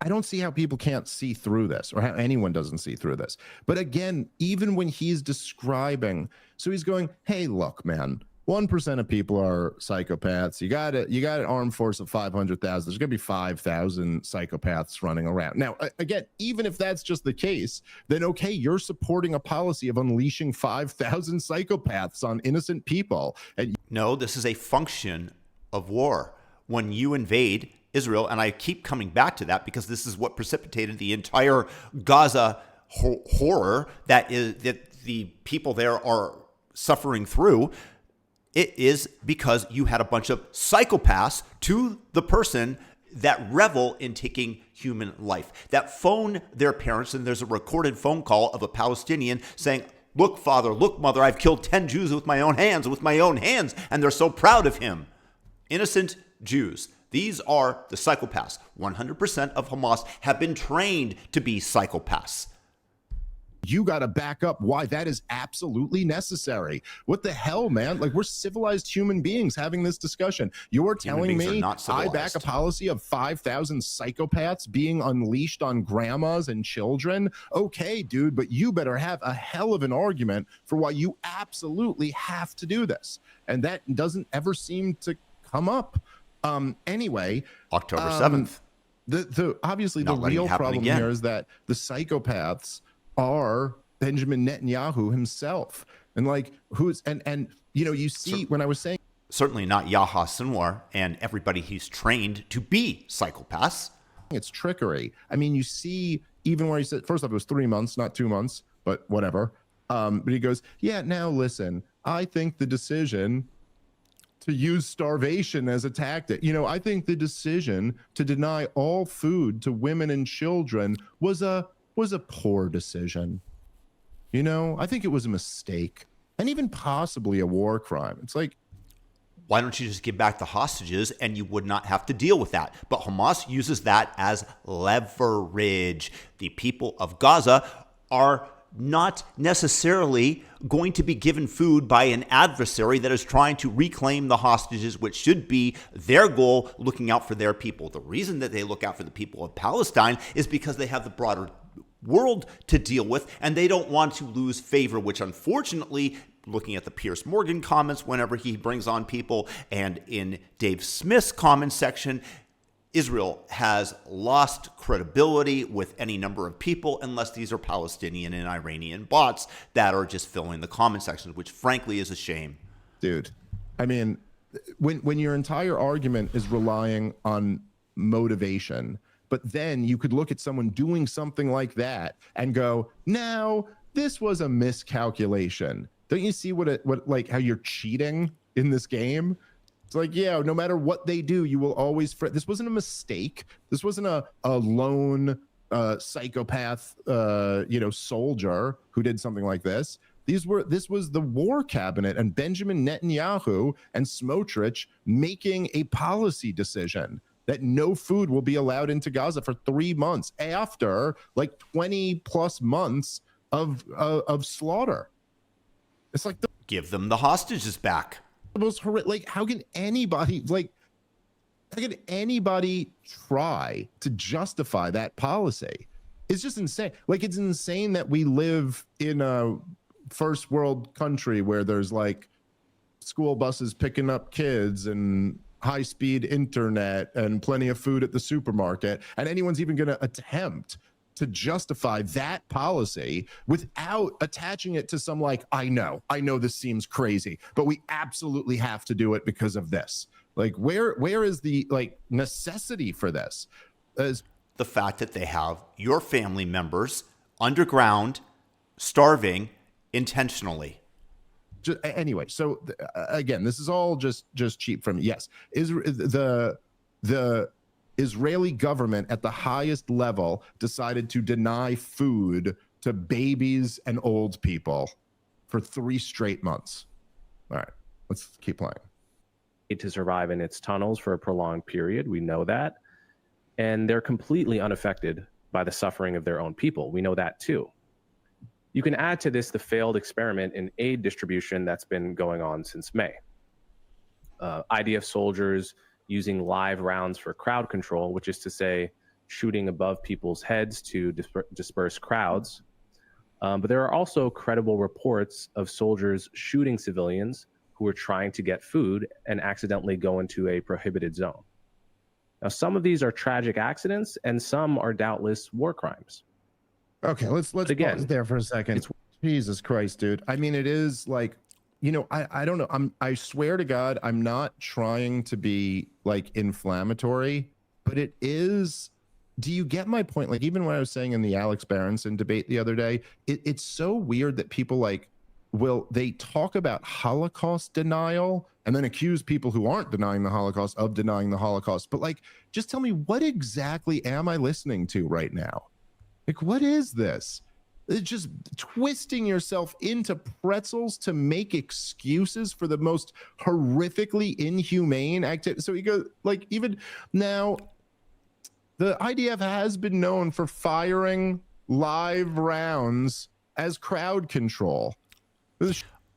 I don't see how people can't see through this, or how anyone doesn't see through this. But again, even when he's describing, so he's going, "Hey, look, man, 1% of people are psychopaths. You got an armed force of 500,000. There's gonna be 5,000 psychopaths running around." Now, again, even if that's just the case, then okay, you're supporting a policy of unleashing 5,000 psychopaths on innocent people. And no, this is a function of war. When you invade Israel, and I keep coming back to that because this is what precipitated the entire Gaza horror that the people there are suffering through. It is because you had a bunch of psychopaths to the person that revel in taking human life, that phone their parents, and there's a recorded phone call of a Palestinian saying, "Look, father, look, mother, I've killed 10 Jews with my own hands, and they're so proud of him." Innocent Jews. These are the psychopaths. 100% of Hamas have been trained to be psychopaths. You got to back up why that is absolutely necessary. What the hell, man? Like, we're civilized human beings having this discussion. You're telling me I back a policy of 5,000 psychopaths being unleashed on grandmas and children? Okay, dude, but you better have a hell of an argument for why you absolutely have to do this. And that doesn't ever seem to come up. Anyway, October 7th. Obviously the real problem here is that the psychopaths are Benjamin Netanyahu himself, and like who's and you know, you see when I was saying certainly not Yahya Sinwar and everybody he's trained to be psychopaths. It's trickery. I mean, you see even where he said, first off, it was 3 months, not 2 months, but whatever. But he goes, yeah, now listen, I think the decision to use starvation as a tactic, you know, I think the decision to deny all food to women and children was a poor decision. You know, I think it was a mistake and even possibly a war crime. It's like, why don't you just give back the hostages and you would not have to deal with that? But Hamas uses that as leverage. The people of Gaza are not necessarily going to be given food by an adversary that is trying to reclaim the hostages, which should be their goal, looking out for their people. The reason that they look out for the people of Palestine is because they have the broader world to deal with, and they don't want to lose favor, which unfortunately, looking at the Piers Morgan comments whenever he brings on people, and in Dave Smith's comment section, Israel has lost credibility with any number of people unless these are Palestinian and Iranian bots that are just filling the comment sections, which frankly is a shame. Dude, I mean, when your entire argument is relying on motivation, but then you could look at someone doing something like that and go, now this was a miscalculation. Don't you see what like how you're cheating in this game? It's like, yeah, no matter what they do, you will always this wasn't a mistake. This wasn't a lone psychopath soldier who did something like this. This was the war cabinet and Benjamin Netanyahu and Smotrich making a policy decision that no food will be allowed into Gaza for 3 months after like 20 plus months of slaughter. It's like give them the hostages back. The most horrific. Like, how can anybody try to justify that policy? It's just insane. Like, it's insane that we live in a first world country where there's like school buses picking up kids and high-speed internet and plenty of food at the supermarket, and anyone's even going to attempt to justify that policy without attaching it to some like, I know this seems crazy, but we absolutely have to do it because of this. Like, where is the like necessity for this? As the fact that they have your family members underground starving intentionally. Anyway, so again, this is all just cheap from yes. The Israeli government at the highest level decided to deny food to babies and old people for 3 straight months. All right, let's keep playing. To survive in its tunnels for a prolonged period. We know that. And they're completely unaffected by the suffering of their own people. We know that too. You can add to this the failed experiment in aid distribution that's been going on since May. IDF soldiers using live rounds for crowd control, which is to say, shooting above people's heads to disperse crowds. But there are also credible reports of soldiers shooting civilians who are trying to get food and accidentally go into a prohibited zone. Now, some of these are tragic accidents and some are doubtless war crimes. Okay, let's pause there for a second. Jesus Christ, dude. I mean, it is like, you know, I don't know. I swear to God, I'm not trying to be like inflammatory, but it is. Do you get my point? Like, even when I was saying in the Alex Berenson debate the other day, it's so weird that people like, they talk about Holocaust denial and then accuse people who aren't denying the Holocaust of denying the Holocaust. But like, just tell me, what exactly am I listening to right now? Like, what is this? It's just twisting yourself into pretzels to make excuses for the most horrifically inhumane activity. So you go, like, even now, the IDF has been known for firing live rounds as crowd control.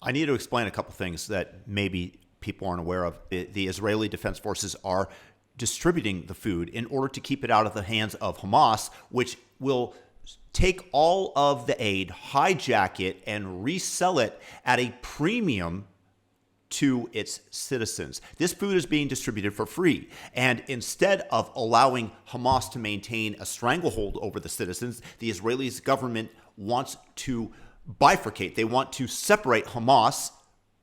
I need to explain a couple things that maybe people aren't aware of. The Israeli Defense Forces are distributing the food in order to keep it out of the hands of Hamas, which will take all of the aid, hijack it, and resell it at a premium to its citizens. This food is being distributed for free. And instead of allowing Hamas to maintain a stranglehold over the citizens, the Israeli government wants to bifurcate. They want to separate Hamas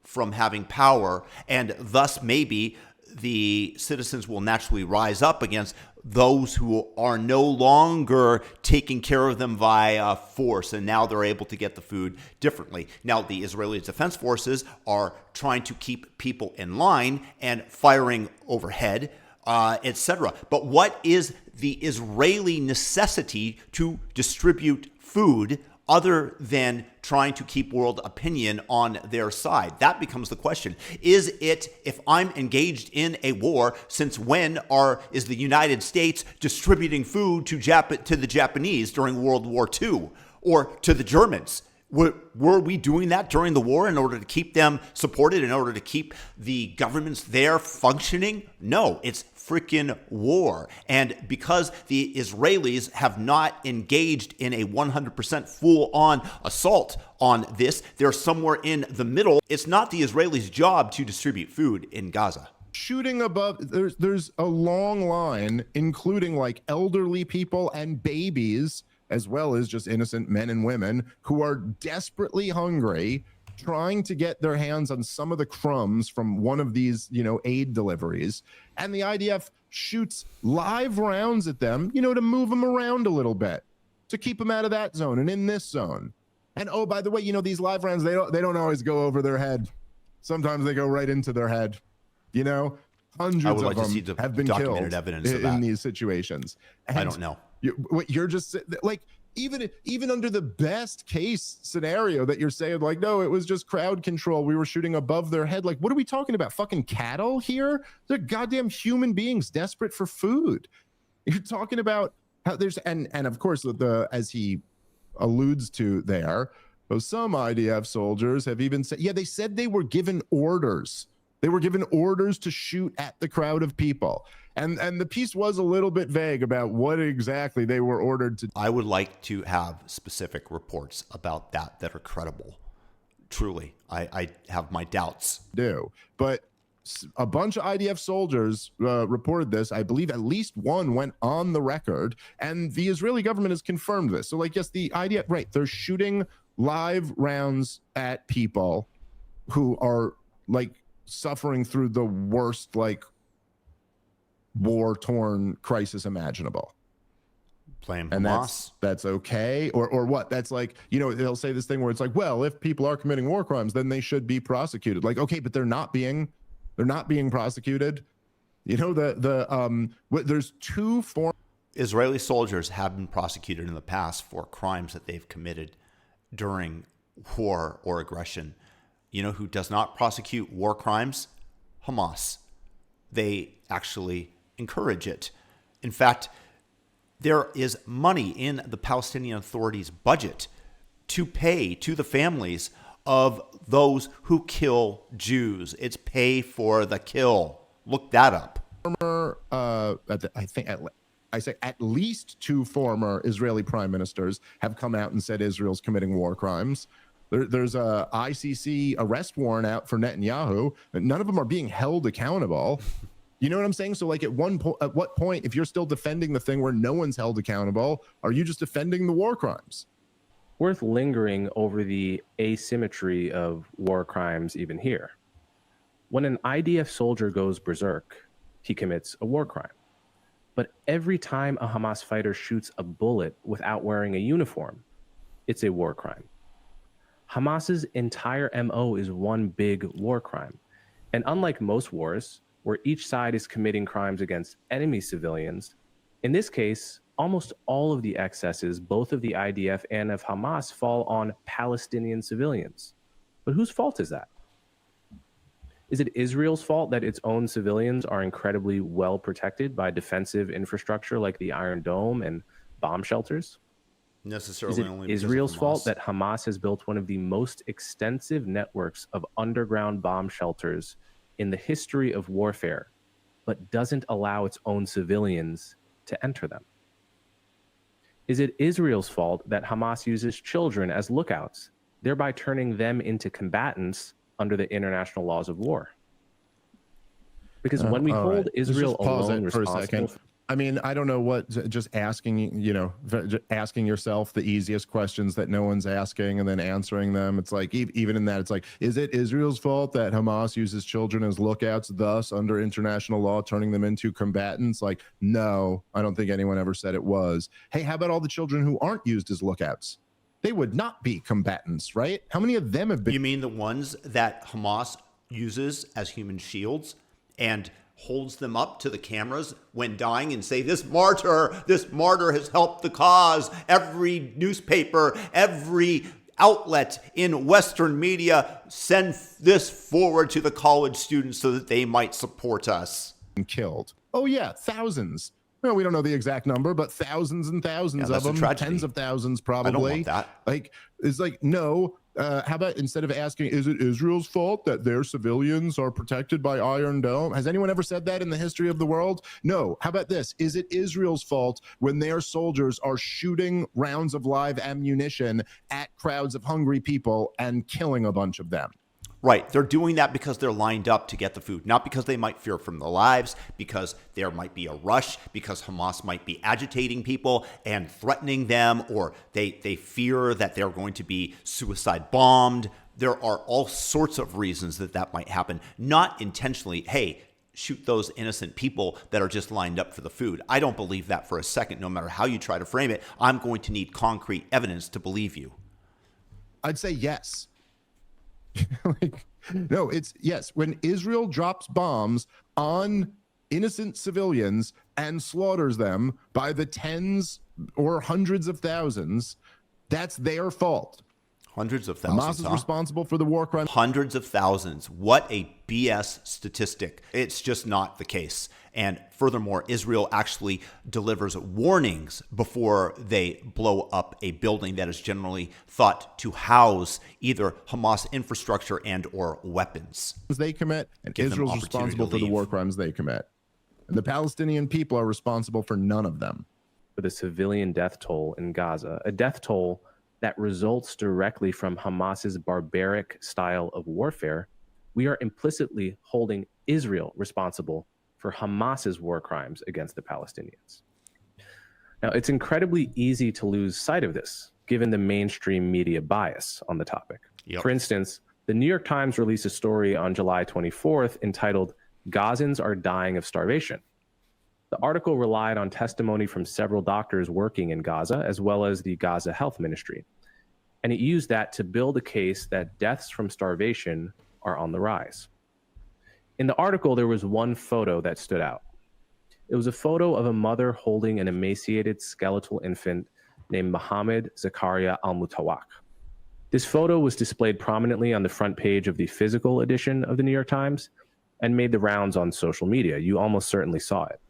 from having power, and thus maybe the citizens will naturally rise up against those who are no longer taking care of them via force, and now they're able to get the food differently. Now, the Israeli Defense Forces are trying to keep people in line and firing overhead, etc. But what is the Israeli necessity to distribute food other than trying to keep world opinion on their side? That becomes the question. Is it, if I'm engaged in a war, since when is the United States distributing food to the Japanese during World War II or to the Germans? Were we doing that during the war in order to keep them supported, in order to keep the governments there functioning? No, it's freaking war. And because the Israelis have not engaged in a 100% full-on assault on this, they're somewhere in the middle. It's not the Israelis' job to distribute food in Gaza. Shooting above, there's a long line, including like elderly people and babies, as well as just innocent men and women who are desperately hungry, trying to get their hands on some of the crumbs from one of these, aid deliveries. And the IDF shoots live rounds at them, to move them around a little bit, to keep them out of that zone and in this zone. And oh, by the way, these live rounds, they don't always go over their head. Sometimes they go right into their head. Hundreds of them have been killed in these situations. And I don't know. You're just like, even under the best case scenario that you're saying, like, no, it was just crowd control, we were shooting above their head. Like, what are we talking about? Fucking cattle here? They're goddamn human beings desperate for food. You're talking about how there's and of course, as he alludes to there, some IDF soldiers have even said, they said they were given orders. They were given orders to shoot at the crowd of people. And the piece was a little bit vague about what exactly they were ordered to do. I would like to have specific reports about that are credible. Truly, I have my doubts. But a bunch of IDF soldiers reported this. I believe at least one went on the record, and the Israeli government has confirmed this. So, like, yes, the IDF, right, they're shooting live rounds at people who are, like, suffering through the worst, like, war-torn crisis imaginable. Blame and Hamas. That's okay, or what? That's like, they'll say this thing where it's like, well, if people are committing war crimes, then they should be prosecuted. Like, okay, but they're not being prosecuted. There's two forms. Israeli soldiers have been prosecuted in the past for crimes that they've committed during war or aggression. You know who does not prosecute war crimes? Hamas. They actually encourage it. In fact, there is money in the Palestinian Authority's budget to pay to the families of those who kill Jews. It's pay for the kill. Look that up. I say at least 2 former Israeli prime ministers have come out and said Israel's committing war crimes. There's a ICC arrest warrant out for Netanyahu. None of them are being held accountable. You know what I'm saying? So like at what point, if you're still defending the thing where no one's held accountable, are you just defending the war crimes? Worth lingering over the asymmetry of war crimes even here. When an IDF soldier goes berserk, he commits a war crime. But every time a Hamas fighter shoots a bullet without wearing a uniform, it's a war crime. Hamas's entire MO is one big war crime. And unlike most wars, where each side is committing crimes against enemy civilians, in this case, almost all of the excesses, both of the IDF and of Hamas, fall on Palestinian civilians. But whose fault is that? Is it Israel's fault that its own civilians are incredibly well protected by defensive infrastructure like the Iron Dome and bomb shelters? Necessarily Is it only Israel's fault that Hamas has built one of the most extensive networks of underground bomb shelters in the history of warfare, but doesn't allow its own civilians to enter them? Is it Israel's fault that Hamas uses children as lookouts, thereby turning them into combatants under the international laws of war? Because when we hold Israel alone responsible, I mean, I don't know what, just asking, asking yourself the easiest questions that no one's asking and then answering them. It's like, even in that, it's like, is it Israel's fault that Hamas uses children as lookouts, thus under international law, turning them into combatants? Like, no, I don't think anyone ever said it was. Hey, how about all the children who aren't used as lookouts? They would not be combatants, right? How many of them have been? You mean the ones that Hamas uses as human shields and holds them up to the cameras when dying and say, this martyr has helped the cause. Every newspaper, every outlet in Western media send this forward to the college students so that they might support us. Killed. Oh yeah, thousands. Well, we don't know the exact number, but thousands and thousands of them, tens of thousands probably. I don't want that. Like, it's like, no. How about instead of asking, is it Israel's fault that their civilians are protected by Iron Dome? Has anyone ever said that in the history of the world? No. How about this? Is it Israel's fault when their soldiers are shooting rounds of live ammunition at crowds of hungry people and killing a bunch of them? Right. They're doing that because they're lined up to get the food, not because they might fear for their lives, because there might be a rush, because Hamas might be agitating people and threatening them, or they fear that they're going to be suicide bombed. There are all sorts of reasons that might happen, not intentionally. Hey, shoot those innocent people that are just lined up for the food. I don't believe that for a second, no matter how you try to frame it. I'm going to need concrete evidence to believe you. I'd say yes. Like, no, it's yes. When Israel drops bombs on innocent civilians and slaughters them by the tens or hundreds of thousands, that's their fault. Hundreds of thousands. Hamas is responsible for the war crime. Hundreds of thousands. What a BS statistic. It's just not the case. And furthermore, Israel actually delivers warnings before they blow up a building that is generally thought to house either Hamas infrastructure and or weapons. They commit, and Israel's responsible for the war crimes they commit. And the Palestinian people are responsible for none of them. For the civilian death toll in Gaza, a death toll that results directly from Hamas's barbaric style of warfare, we are implicitly holding Israel responsible for Hamas's war crimes against the Palestinians. Now, it's incredibly easy to lose sight of this, given the mainstream media bias on the topic. Yep. For instance, the New York Times released a story on July 24th entitled, "Gazans Are Dying of Starvation." The article relied on testimony from several doctors working in Gaza, as well as the Gaza Health Ministry. And it used that to build a case that deaths from starvation are on the rise. In the article, there was one photo that stood out. It was a photo of a mother holding an emaciated skeletal infant named Mohammed Zakaria al-Mutawak. This photo was displayed prominently on the front page of the physical edition of the New York Times and made the rounds on social media. You almost certainly saw it.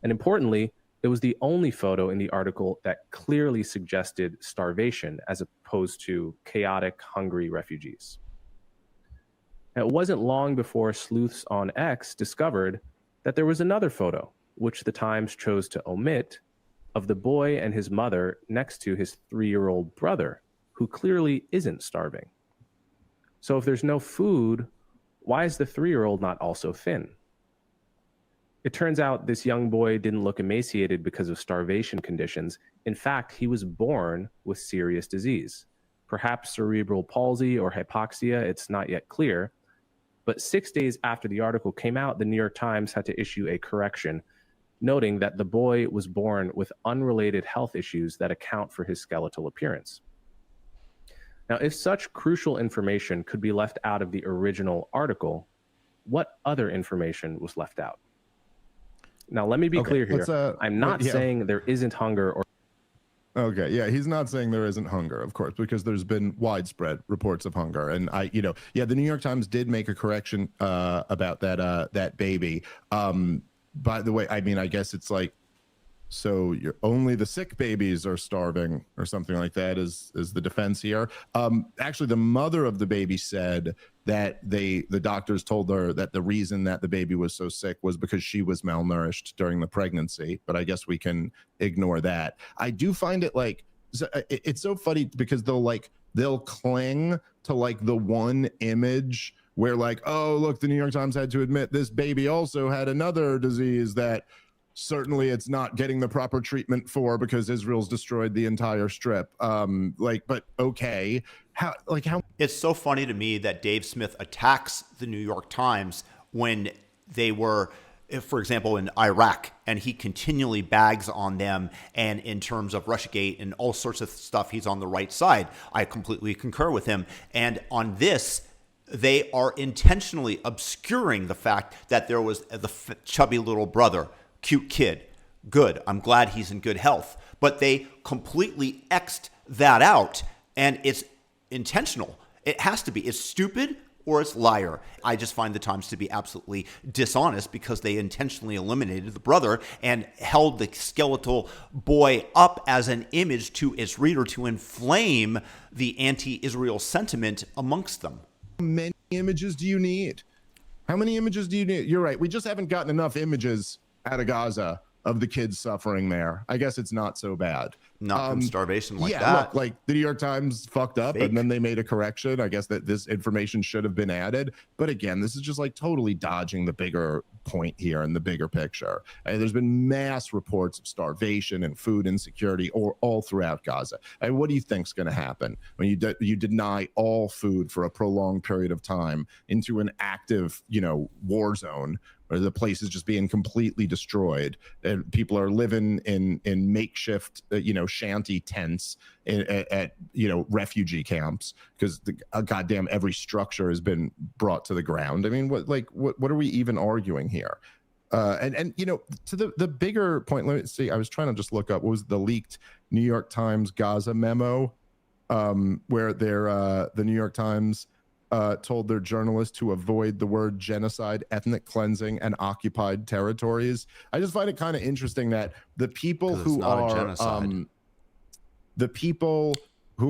And importantly, it was the only photo in the article that clearly suggested starvation as opposed to chaotic, hungry refugees. Now, it wasn't long before sleuths on X discovered that there was another photo, which the Times chose to omit, of the boy and his mother next to his 3-year-old brother, who clearly isn't starving. So if there's no food, why is the 3-year-old not also thin? It turns out this young boy didn't look emaciated because of starvation conditions. In fact, he was born with serious disease, perhaps cerebral palsy or hypoxia. It's not yet clear. But 6 days after the article came out, the New York Times had to issue a correction, noting that the boy was born with unrelated health issues that account for his skeletal appearance. Now, if such crucial information could be left out of the original article, what other information was left out? Now, let me be clear here. I'm not saying there isn't hunger or... Okay, yeah, he's not saying there isn't hunger, of course, because there's been widespread reports of hunger. And the New York Times did make a correction about that baby. By the way, I mean, I guess it's like, so only the sick babies are starving or something like that is the defense here. Actually, the mother of the baby said that the doctors told her that the reason that the baby was so sick was because she was malnourished during the pregnancy. But I guess we can ignore that. I do find it like, it's so funny because they'll cling to like the one image where like, oh, look, the New York Times had to admit this baby also had another disease that certainly it's not getting the proper treatment for because Israel's destroyed the entire strip. But okay, how? It's so funny to me that Dave Smith attacks the New York Times when they were, for example, in Iraq, and he continually bags on them. And in terms of Russiagate and all sorts of stuff, he's on the right side. I completely concur with him. And on this, they are intentionally obscuring the fact that there was the chubby little brother. Cute kid, good. I'm glad he's in good health. But they completely X'd that out, and it's intentional. It has to be. It's stupid or it's liar. I just find the Times to be absolutely dishonest because they intentionally eliminated the brother and held the skeletal boy up as an image to its reader to inflame the anti-Israel sentiment amongst them. How many images do you need? How many images do you need? You're right. We just haven't gotten enough images out of Gaza of the kids suffering there. I guess it's not so bad. Not from starvation like that. Look, like the New York Times fucked up and then they made a correction. I guess that this information should have been added. But again, this is just like totally dodging the bigger point here in the bigger picture. And there's been mass reports of starvation and food insecurity all throughout Gaza. And what do you think's going to happen when you deny all food for a prolonged period of time into an active, war zone? Or the place is just being completely destroyed, and people are living in makeshift, shanty tents at refugee camps because goddamn every structure has been brought to the ground. I mean, what are we even arguing here? And to the bigger point, let me see. I was trying to just look up what was the leaked New York Times Gaza memo, where the New York Times told their journalists to avoid the word genocide, ethnic cleansing, and occupied territories. I just find it kind of interesting that the people who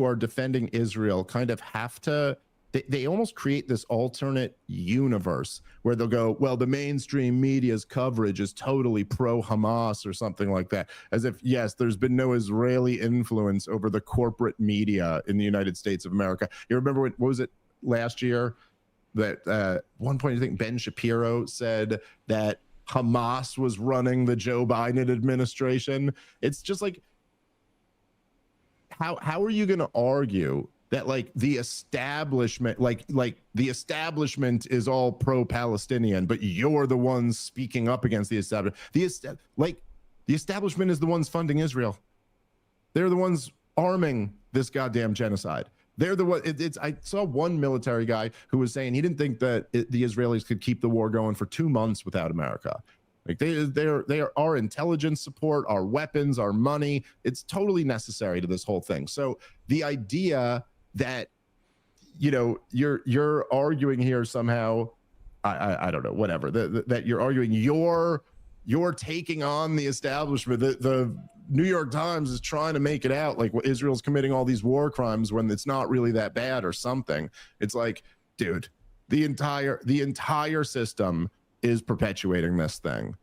are defending Israel kind of have to, they almost create this alternate universe where they'll go, well, the mainstream media's coverage is totally pro-Hamas or something like that. As if, yes, there's been no Israeli influence over the corporate media in the United States of America. You remember what was it? Last year that one point I think Ben Shapiro said that Hamas was running the Joe Biden administration. It's just like, how are you going to argue that like the establishment, like the establishment is all pro-Palestinian, but you're the ones speaking up against the establishment? The establishment is the ones funding Israel. They're the ones arming this goddamn genocide. They're the one. I saw one military guy who was saying he didn't think that the Israelis could keep the war going for 2 months without America. Like they are our intelligence support, our weapons, our money. It's totally necessary to this whole thing. So the idea that, you know, you're arguing here somehow, I don't know, whatever, that you're arguing you're taking on the establishment. The New York Times is trying to make it out like Israel's committing all these war crimes when it's not really that bad or something. It's like, dude, the entire system is perpetuating this thing,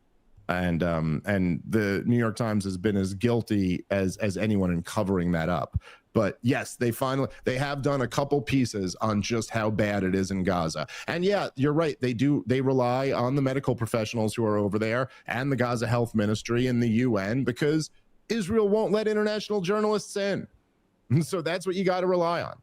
and the New York Times has been as guilty as anyone in covering that up. But yes, they have done a couple pieces on just how bad it is in Gaza. And yeah, you're right. They rely on the medical professionals who are over there and the Gaza Health Ministry and the UN, because Israel won't let international journalists in. So that's what you got to rely on.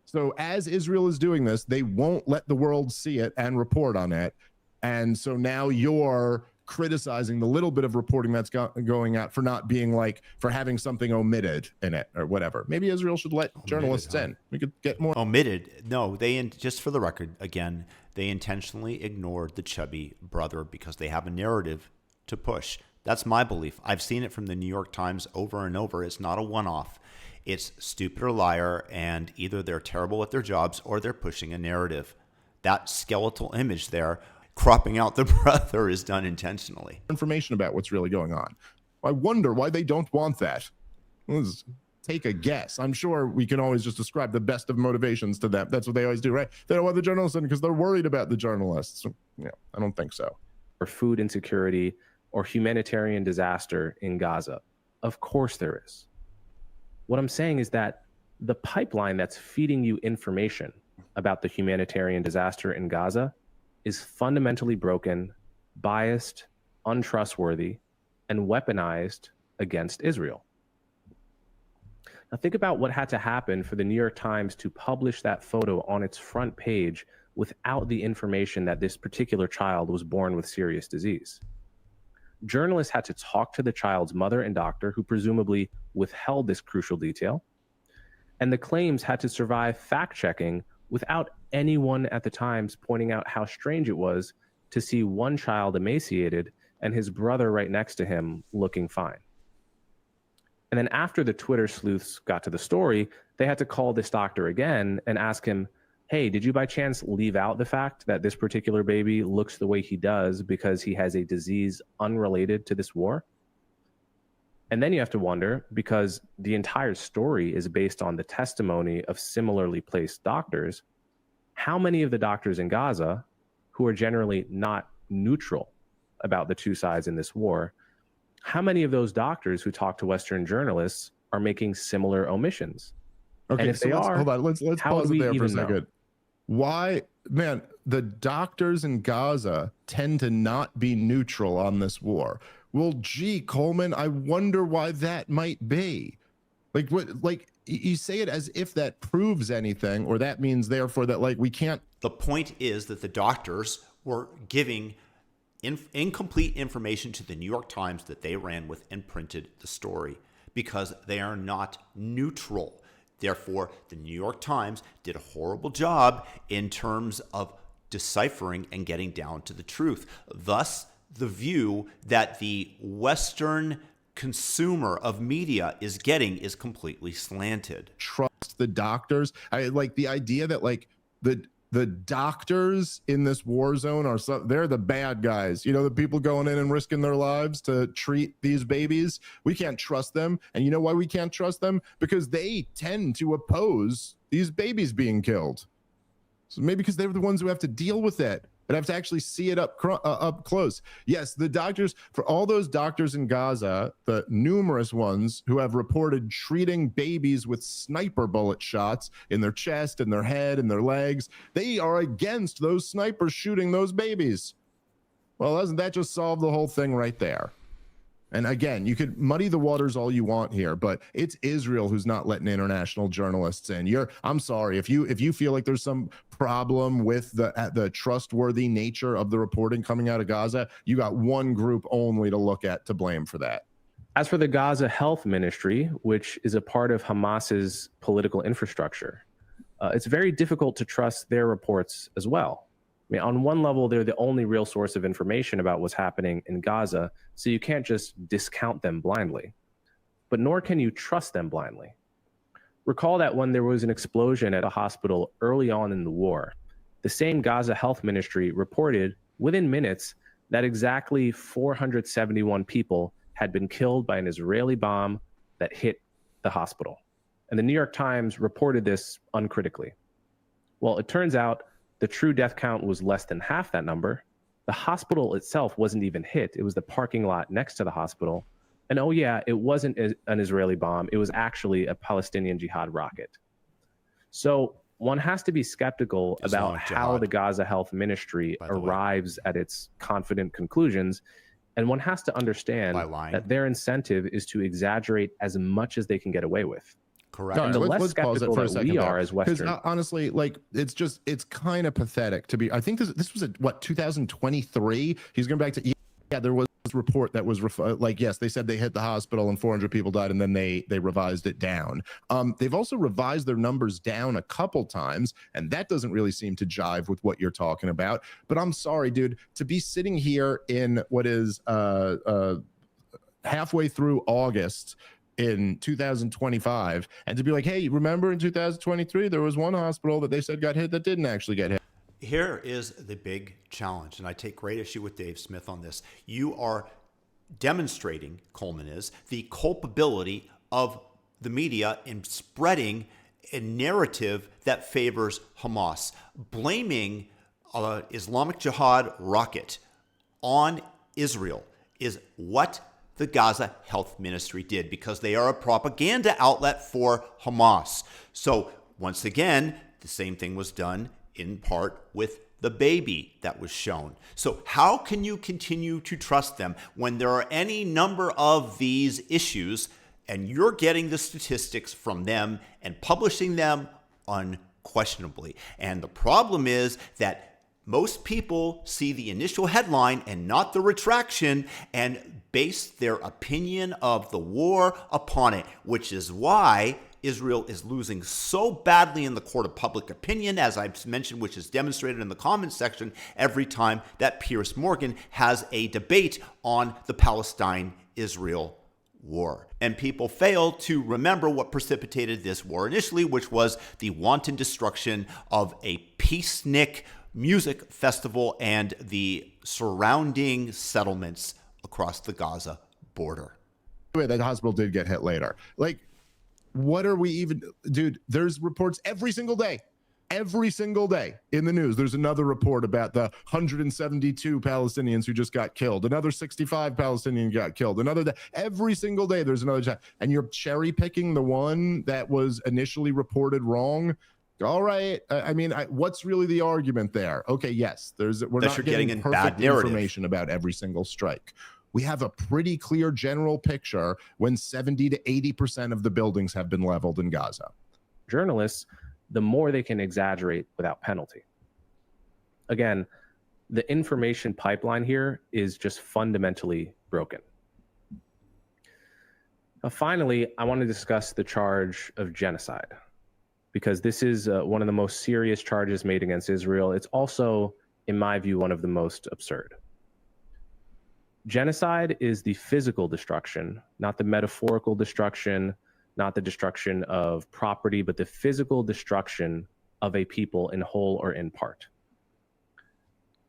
So as Israel is doing this, they won't let the world see it and report on it. And so now you're criticizing the little bit of reporting that's going out for not being for having something omitted in it or whatever. Maybe Israel should let journalists in. We could get more omitted. No, just for the record, again, they intentionally ignored the chubby brother because they have a narrative to push. That's my belief. I've seen it from the New York Times over and over. It's not a one-off. It's stupid or liar, and either they're terrible at their jobs or they're pushing a narrative. That skeletal image there, cropping out the brother, is done intentionally. Information about what's really going on. I wonder why they don't want that. Let's take a guess. I'm sure we can always just describe the best of motivations to them. That's what they always do, right? They don't want the journalists in because they're worried about the journalists. Yeah, I don't think so. Or food insecurity or humanitarian disaster in Gaza. Of course there is. What I'm saying is that the pipeline that's feeding you information about the humanitarian disaster in Gaza is fundamentally broken, biased, untrustworthy, and weaponized against Israel. Now think about what had to happen for the New York Times to publish that photo on its front page without the information that this particular child was born with serious disease. Journalists had to talk to the child's mother and doctor, who presumably withheld this crucial detail, and the claims had to survive fact-checking without anyone at the Times pointing out how strange it was to see one child emaciated and his brother right next to him looking fine. And then after the Twitter sleuths got to the story, they had to call this doctor again and ask him, hey, did you by chance leave out the fact that this particular baby looks the way he does because he has a disease unrelated to this war? And then you have to wonder, because the entire story is based on the testimony of similarly placed doctors, how many of the doctors in Gaza, who are generally not neutral about the two sides in this war, how many of those doctors who talk to Western journalists are making similar omissions? Okay, and if so they are, hold on. Let's pause it there for a second. Know? Why, man, the doctors in Gaza tend to not be neutral on this war. Well, gee, Coleman, I wonder why that might be. Like, what? Like, you say it as if that proves anything, or that means therefore that we can't. The point is that the doctors were giving incomplete information to the New York Times that they ran with and printed the story because they are not neutral. Therefore, the New York Times did a horrible job in terms of deciphering and getting down to the truth. Thus, the view that the Western consumer of media is getting is completely slanted. Trust the doctors. I like the idea that the doctors in this war zone they're the bad guys. You know, the people going in and risking their lives to treat these babies. We can't trust them. And you know why we can't trust them? Because they tend to oppose these babies being killed. So maybe because they're the ones who have to deal with it, but have to actually see it up close. Yes, the doctors, for all those doctors in Gaza, the numerous ones who have reported treating babies with sniper bullet shots in their chest, in their head, in their legs, they are against those snipers shooting those babies. Well, doesn't that just solve the whole thing right there? And again, you could muddy the waters all you want here, but it's Israel who's not letting international journalists in. I'm sorry if you feel like there's some problem with the trustworthy nature of the reporting coming out of Gaza, you got one group only to look at to blame for that. As for the Gaza Health Ministry, which is a part of Hamas's political infrastructure, it's very difficult to trust their reports as well. I mean, on one level, they're the only real source of information about what's happening in Gaza, so you can't just discount them blindly. But nor can you trust them blindly. Recall that when there was an explosion at a hospital early on in the war, the same Gaza Health Ministry reported within minutes that exactly 471 people had been killed by an Israeli bomb that hit the hospital. And the New York Times reported this uncritically. Well, it turns out the true death count was less than half that number. The hospital itself wasn't even hit. It was the parking lot next to the hospital. And oh yeah, it wasn't an Israeli bomb. It was actually a Palestinian jihad rocket. So one has to be skeptical about how the Gaza Health Ministry arrives at its confident conclusions. And one has to understand that their incentive is to exaggerate as much as they can get away with. Correct. All right, And the less let's pause it skeptical for a that second we there. are as Western. Because honestly, like it's kind of pathetic to be. I think this was what 2023. He's going back to there was a report that was like yes, they said they hit the hospital and 400 people died, and then they revised it down. They've also revised their numbers down a couple times, and that doesn't really seem to jive with what you're talking about. But I'm sorry, dude, to be sitting here in what is halfway through August in 2025 and to be like, hey, remember in 2023 there was one hospital that they said got hit that didn't actually get hit. Here is the big challenge, and I take great issue with Dave Smith on this. You are demonstrating, Coleman is, the culpability of the media in spreading a narrative that favors Hamas, blaming Islamic Jihad rocket on Israel is what the Gaza Health Ministry did, because they are a propaganda outlet for Hamas. So once again, the same thing was done in part with the baby that was shown. So how can you continue to trust them when there are any number of these issues and you're getting the statistics from them and publishing them unquestionably? And the problem is that most people see the initial headline and not the retraction and base their opinion of the war upon it, which is why Israel is losing so badly in the court of public opinion, as I've mentioned, which is demonstrated in the comments section every time that Piers Morgan has a debate on the Palestine-Israel war. And people fail to remember what precipitated this war initially, which was the wanton destruction of a peacenik music festival and the surrounding settlements across the Gaza border. That hospital did get hit later. Like, what are we even, dude? There's reports every single day in the news. There's another report about the 172 Palestinians who just got killed. Another 65 Palestinians got killed. Every single day there's another chat. And you're cherry picking the one that was initially reported wrong. All right. I mean, what's really the argument there? Okay, yes, we're not getting perfect information about every single strike. We have a pretty clear general picture when 70 to 80% of the buildings have been leveled in Gaza. Journalists, the more they can exaggerate without penalty. Again, the information pipeline here is just fundamentally broken. Finally, I want to discuss the charge of genocide, because this is one of the most serious charges made against Israel. It's also, in my view, one of the most absurd. Genocide is the physical destruction, not the metaphorical destruction, not the destruction of property, but the physical destruction of a people in whole or in part.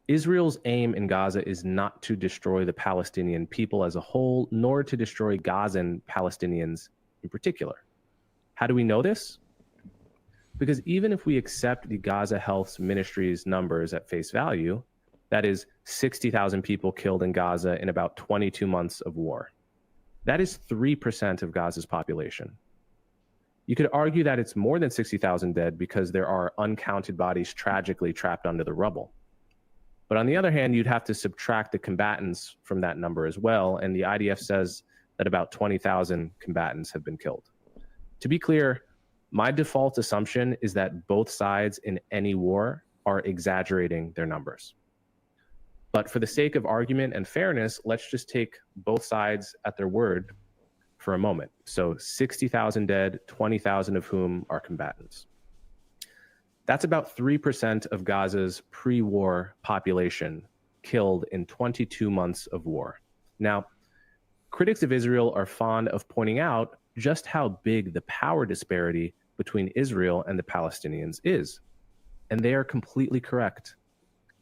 Israel's aim in Gaza is not to destroy the Palestinian people as a whole, nor to destroy Gazan Palestinians in particular. How do we know this? Because even if we accept the Gaza Health Ministry's numbers at face value, that is 60,000 people killed in Gaza in about 22 months of war. That is 3% of Gaza's population. You could argue that it's more than 60,000 dead because there are uncounted bodies tragically trapped under the rubble. But on the other hand, you'd have to subtract the combatants from that number as well, and the IDF says that about 20,000 combatants have been killed. To be clear, my default assumption is that both sides in any war are exaggerating their numbers. But for the sake of argument and fairness, let's just take both sides at their word for a moment. So 60,000 dead, 20,000 of whom are combatants. That's about 3% of Gaza's pre-war population killed in 22 months of war. Now, critics of Israel are fond of pointing out just how big the power disparity between Israel and the Palestinians is. And they are completely correct.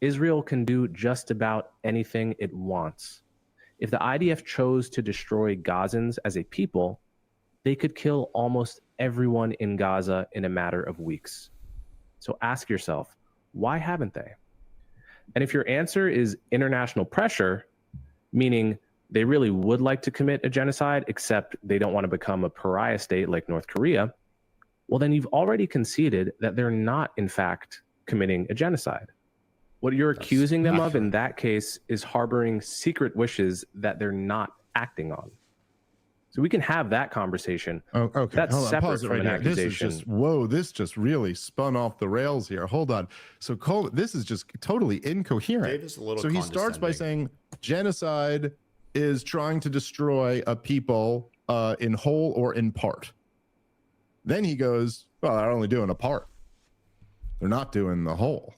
Israel can do just about anything it wants. If the IDF chose to destroy Gazans as a people, they could kill almost everyone in Gaza in a matter of weeks. So ask yourself, why haven't they? And if your answer is international pressure, meaning they really would like to commit a genocide, except they don't want to become a pariah state like North Korea, well, then you've already conceded that they're not, in fact, committing a genocide. What you're accusing them of in that case is harboring secret wishes that they're not acting on. So we can have that conversation. Oh, okay. That's Hold on, separate pause it from right an here. This is accusation. just, whoa, this just really spun off the rails here. Hold on. So this is just totally incoherent. Dave is a little So he starts by saying genocide is trying to destroy a people in whole or in part. Then he goes, well, they're only doing a part. They're not doing the whole.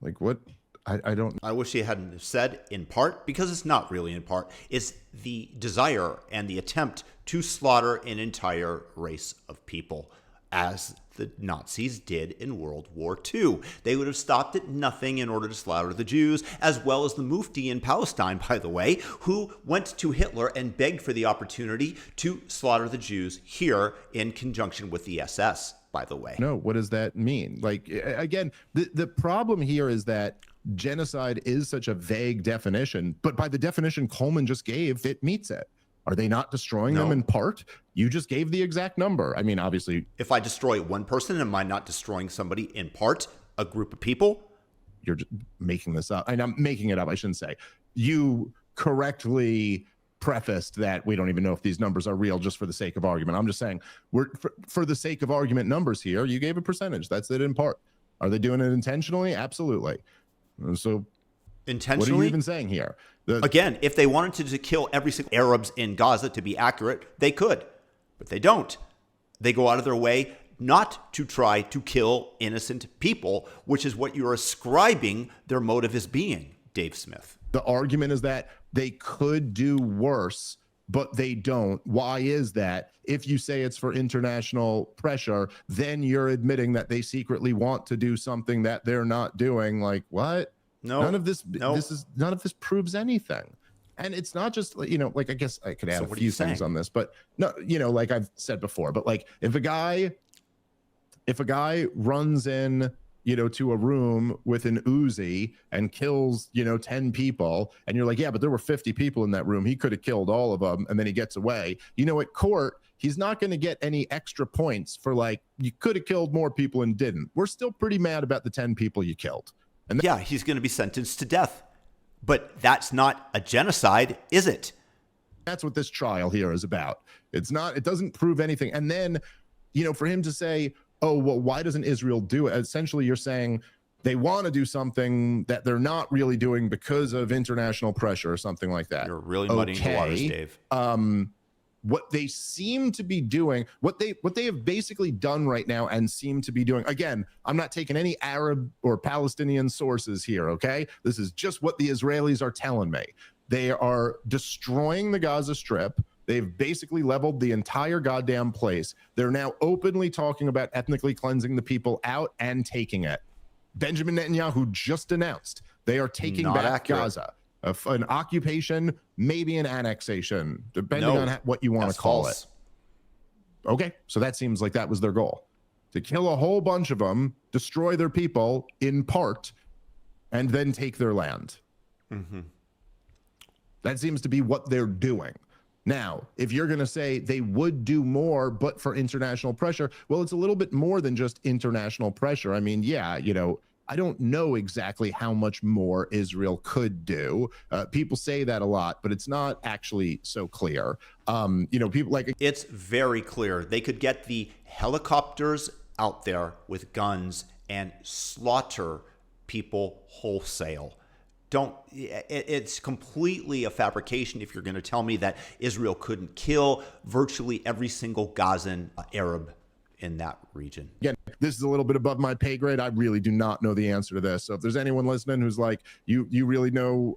Like what? I don't. I wish he hadn't said in part, because it's not really in part. It's the desire and the attempt to slaughter an entire race of people, as the Nazis did in World War II. They would have stopped at nothing in order to slaughter the Jews, as well as the Mufti in Palestine, by the way, who went to Hitler and begged for the opportunity to slaughter the Jews here in conjunction with the SS, by the way. No, what does that mean? Like, again, the problem here is that genocide is such a vague definition, but by the definition Coleman just gave, it meets it. Are they not destroying them in part? You just gave the exact number. I mean, obviously, if I destroy one person, am I not destroying somebody in part, a group of people? You're just making this up. And I'm making it up, I shouldn't say. You correctly prefaced that we don't even know if these numbers are real, just for the sake of argument. I'm just saying, for the sake of argument numbers here, you gave a percentage. That's it in part. Are they doing it intentionally? Absolutely. So intentionally? What are you even saying here? Again, if they wanted to kill every single Arabs in Gaza, to be accurate, they could, but they don't. They go out of their way not to try to kill innocent people, which is what you're ascribing their motive as being, Dave Smith. The argument is that they could do worse, but they don't. Why is that? If you say it's for international pressure, then you're admitting that they secretly want to do something that they're not doing. Like, what? No, none of this proves anything. And it's not just, like, I guess I could add a few things on this, but no, like I've said before, but like if a guy runs in, to a room with an Uzi and kills, 10 people, and you're like, yeah, but there were 50 people in that room. He could have killed all of them. And then he gets away. At court, he's not going to get any extra points for like, you could have killed more people and didn't. We're still pretty mad about the 10 people you killed. And yeah, he's going to be sentenced to death. But that's not a genocide, is it? That's what this trial here is about. It's not, it doesn't prove anything. And then, for him to say, oh, well, why doesn't Israel do it? Essentially, you're saying they want to do something that they're not really doing because of international pressure or something like that. You're really muddying the waters, Dave. What they seem to be doing, what they have basically done right now and seem to be doing, again, I'm not taking any Arab or Palestinian sources here, okay? This is just what the Israelis are telling me. They are destroying the Gaza Strip. They've basically leveled the entire goddamn place. They're now openly talking about ethnically cleansing the people out and taking it. Benjamin Netanyahu just announced they are taking back Gaza. An occupation, maybe an annexation, depending on what you want to call it. Okay, so that seems like that was their goal. To kill a whole bunch of them, destroy their people in part, and then take their land. Mm-hmm. That seems to be what they're doing. Now, if you're going to say they would do more, but for international pressure, well, it's a little bit more than just international pressure. I mean, yeah, I don't know exactly how much more Israel could do. People say that a lot, but it's not actually so clear. People like... It's very clear. They could get the helicopters out there with guns and slaughter people wholesale. It's completely a fabrication if you're going to tell me that Israel couldn't kill virtually every single Gazan Arab in that region. Again, this is a little bit above my pay grade. I really do not know the answer to this. So if there's anyone listening who's like, you really know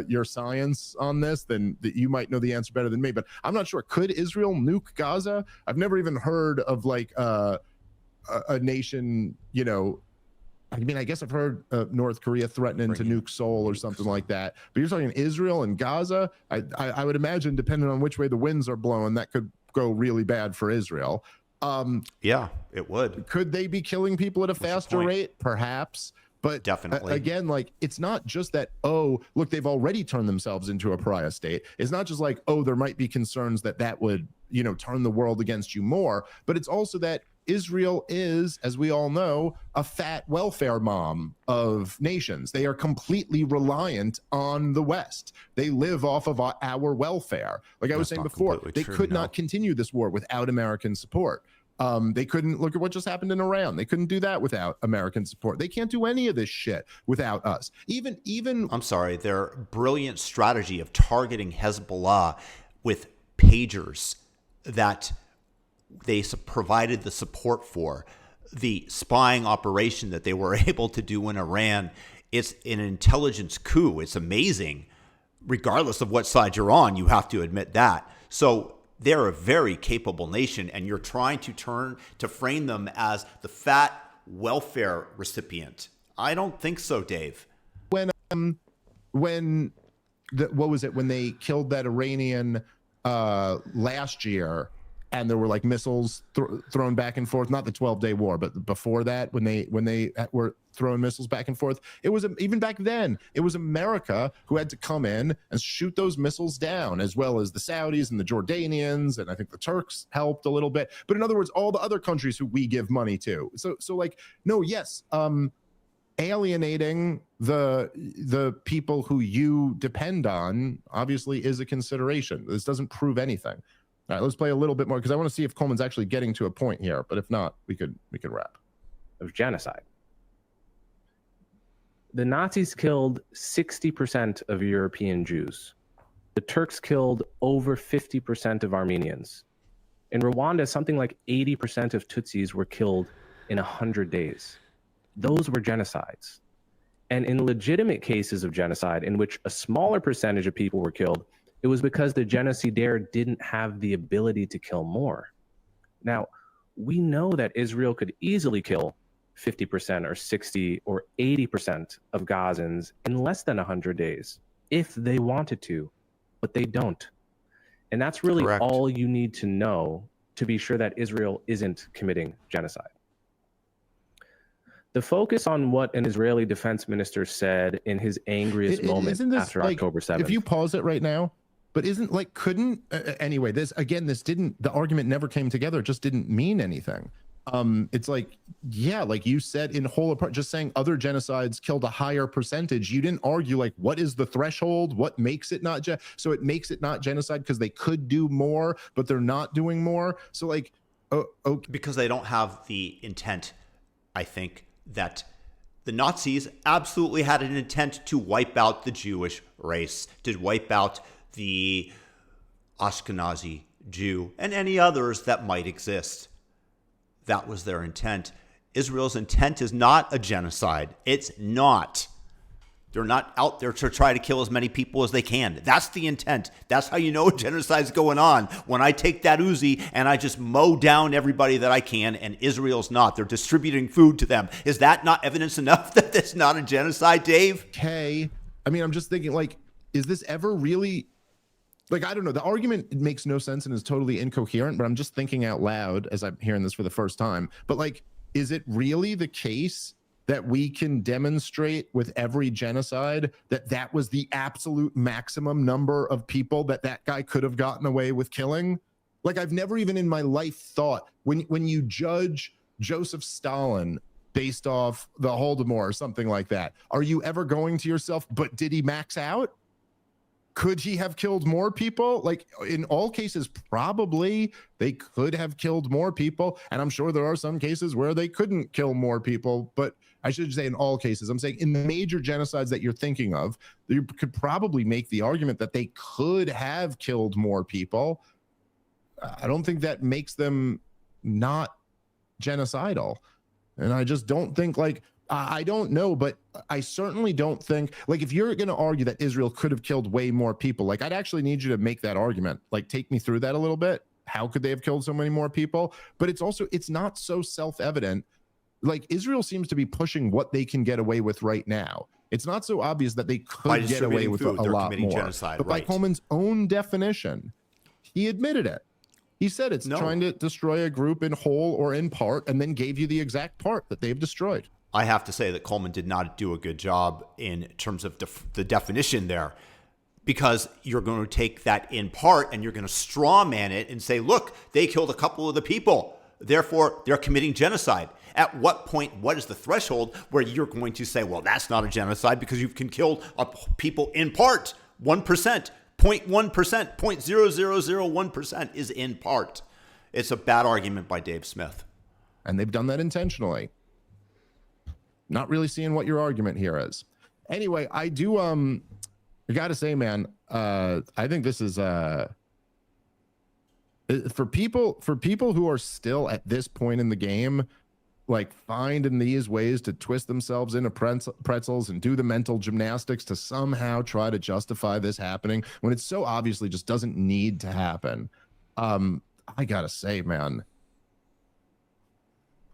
your science on this, then you might know the answer better than me. But I'm not sure. Could Israel nuke Gaza? I've never even heard of like a nation, you know. I mean, I guess I've heard North Korea threatening to nuke Seoul or something like that. But you're talking Israel and Gaza. I would imagine, depending on which way the winds are blowing, that could go really bad for Israel. Yeah, it would. Could they be killing people at a faster rate? Perhaps. But definitely, again, like, it's not just that, oh, look, they've already turned themselves into a pariah state. It's not just like, oh, there might be concerns that would, you know, turn the world against you more. But it's also that Israel is, as we all know, a fat welfare mom of nations. They are completely reliant on the West. They live off of our welfare. Like I was saying before, they could not continue this war without American support. They couldn't, look at what just happened in Iran. They couldn't do that without American support. They can't do any of this shit without us. Even I'm sorry, their brilliant strategy of targeting Hezbollah with pagers that they provided the support for, the spying operation that they were able to do in Iran, it's an intelligence coup. It's amazing. Regardless of what side you're on, you have to admit that. So they're a very capable nation, and you're trying to frame them as the fat welfare recipient. I don't think so, Dave. When what was it, when they killed that Iranian last year, and there were like missiles thrown back and forth, not the 12-day war, but before that, when they were throwing missiles back and forth, it was, even back then, it was America who had to come in and shoot those missiles down, as well as the Saudis and the Jordanians, and I think the Turks helped a little bit. But in other words, all the other countries who we give money to. So like, no, yes, alienating the people who you depend on obviously is a consideration. This doesn't prove anything. All right, let's play a little bit more, because I want to see if Coleman's actually getting to a point here. But if not, we could wrap. Of genocide. The Nazis killed 60% of European Jews. The Turks killed over 50% of Armenians. In Rwanda, something like 80% of Tutsis were killed in 100 days. Those were genocides. And in legitimate cases of genocide, in which a smaller percentage of people were killed, it was because the genocidaire didn't have the ability to kill more. Now, we know that Israel could easily kill 50% or 60 or 80% of Gazans in less than 100 days if they wanted to, but they don't. And that's really all you need to know to be sure that Israel isn't committing genocide. The focus on what an Israeli defense minister said in his angriest moment after October 7th. If you pause it right now, but isn't like, couldn't, anyway, this didn't, the argument never came together. It just didn't mean anything. It's like, yeah, like you said in whole apart, just saying other genocides killed a higher percentage. You didn't argue like, what is the threshold? What makes it not, so it makes it not genocide because they could do more, but they're not doing more. So like, okay. Because they don't have the intent, I think, that the Nazis absolutely had an intent to wipe out the Jewish race, to wipe out the Ashkenazi Jew and any others that might exist. That was their intent. Israel's intent is not a genocide. It's not. They're not out there to try to kill as many people as they can. That's the intent. That's how you know a genocide's going on. When I take that Uzi and I just mow down everybody that I can, and Israel's not. They're distributing food to them. Is that not evidence enough that it's not a genocide, Dave? Okay. I mean, I'm just thinking, like, is this ever really... Like, I don't know. The argument makes no sense and is totally incoherent, but I'm just thinking out loud as I'm hearing this for the first time. But, like, is it really the case that we can demonstrate with every genocide that was the absolute maximum number of people that guy could have gotten away with killing? Like, I've never even in my life thought, when you judge Joseph Stalin based off the Holodomor or something like that, are you ever going to yourself, but did he max out? Could he have killed more people? Like, in all cases, probably they could have killed more people. And I'm sure there are some cases where they couldn't kill more people. But I should say in all cases, I'm saying in the major genocides that you're thinking of, you could probably make the argument that they could have killed more people. I don't think that makes them not genocidal. And I just don't think, like, I don't know, but I certainly don't think, like, if you're going to argue that Israel could have killed way more people, like, I'd actually need you to make that argument. Like, take me through that a little bit. How could they have killed so many more people? But it's not so self-evident. Like, Israel seems to be pushing what they can get away with right now. It's not so obvious that they could get away with a lot more. Genocide, but by Coleman's own definition, he admitted it. He said it's trying to destroy a group in whole or in part, and then gave you the exact part that they've destroyed. I have to say that Coleman did not do a good job in terms of the definition there, because you're going to take that in part and you're going to straw man it and say, look, they killed a couple of the people, therefore they're committing genocide. At what point, what is the threshold where you're going to say, well, that's not a genocide because you can kill people in part? 1%, 0.1%, 0.0001% is in part. It's a bad argument by Dave Smith. And they've done that intentionally. Not really seeing what your argument here is. Anyway, I do, I gotta say, man, I think this is, for people who are still at this point in the game, like, finding these ways to twist themselves into pretzels and do the mental gymnastics to somehow try to justify this happening when it so obviously just doesn't need to happen. I gotta say, man,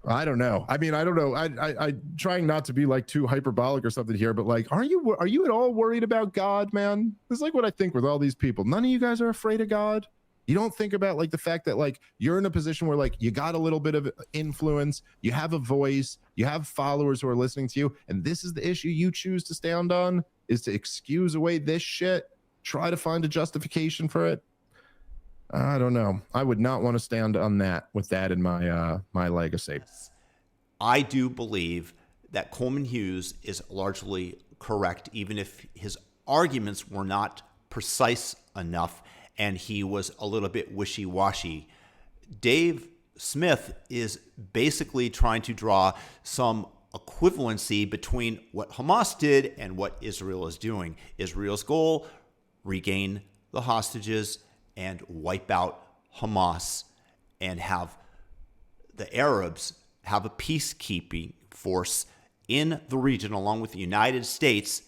I don't know. I mean, I don't know. I trying not to be like too hyperbolic or something here, but like, are you at all worried about God, man? This is like what I think with all these people. None of you guys are afraid of God. You don't think about, like, the fact that, like, you're in a position where, like, you got a little bit of influence, you have a voice, you have followers who are listening to you, and this is the issue you choose to stand on, is to excuse away this shit, try to find a justification for it. I don't know. I would not want to stand on that with that in my my legacy. I do believe that Coleman Hughes is largely correct, even if his arguments were not precise enough and he was a little bit wishy-washy. Dave Smith is basically trying to draw some equivalency between what Hamas did and what Israel is doing. Israel's goal, regain the hostages and wipe out Hamas and have the Arabs have a peacekeeping force in the region along with the United States,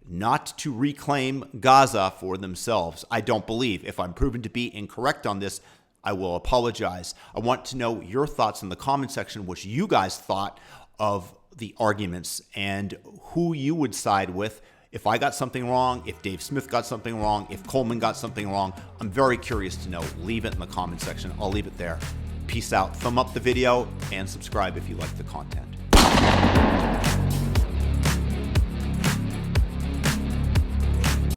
not to reclaim Gaza for themselves. I don't believe. If I'm proven to be incorrect on this, I will apologize. I want to know your thoughts in the comment section, what you guys thought of the arguments and who you would side with. If I got something wrong, if Dave Smith got something wrong, if Coleman got something wrong, I'm very curious to know. Leave it in the comment section. I'll leave it there. Peace out. Thumb up the video and subscribe if you like the content.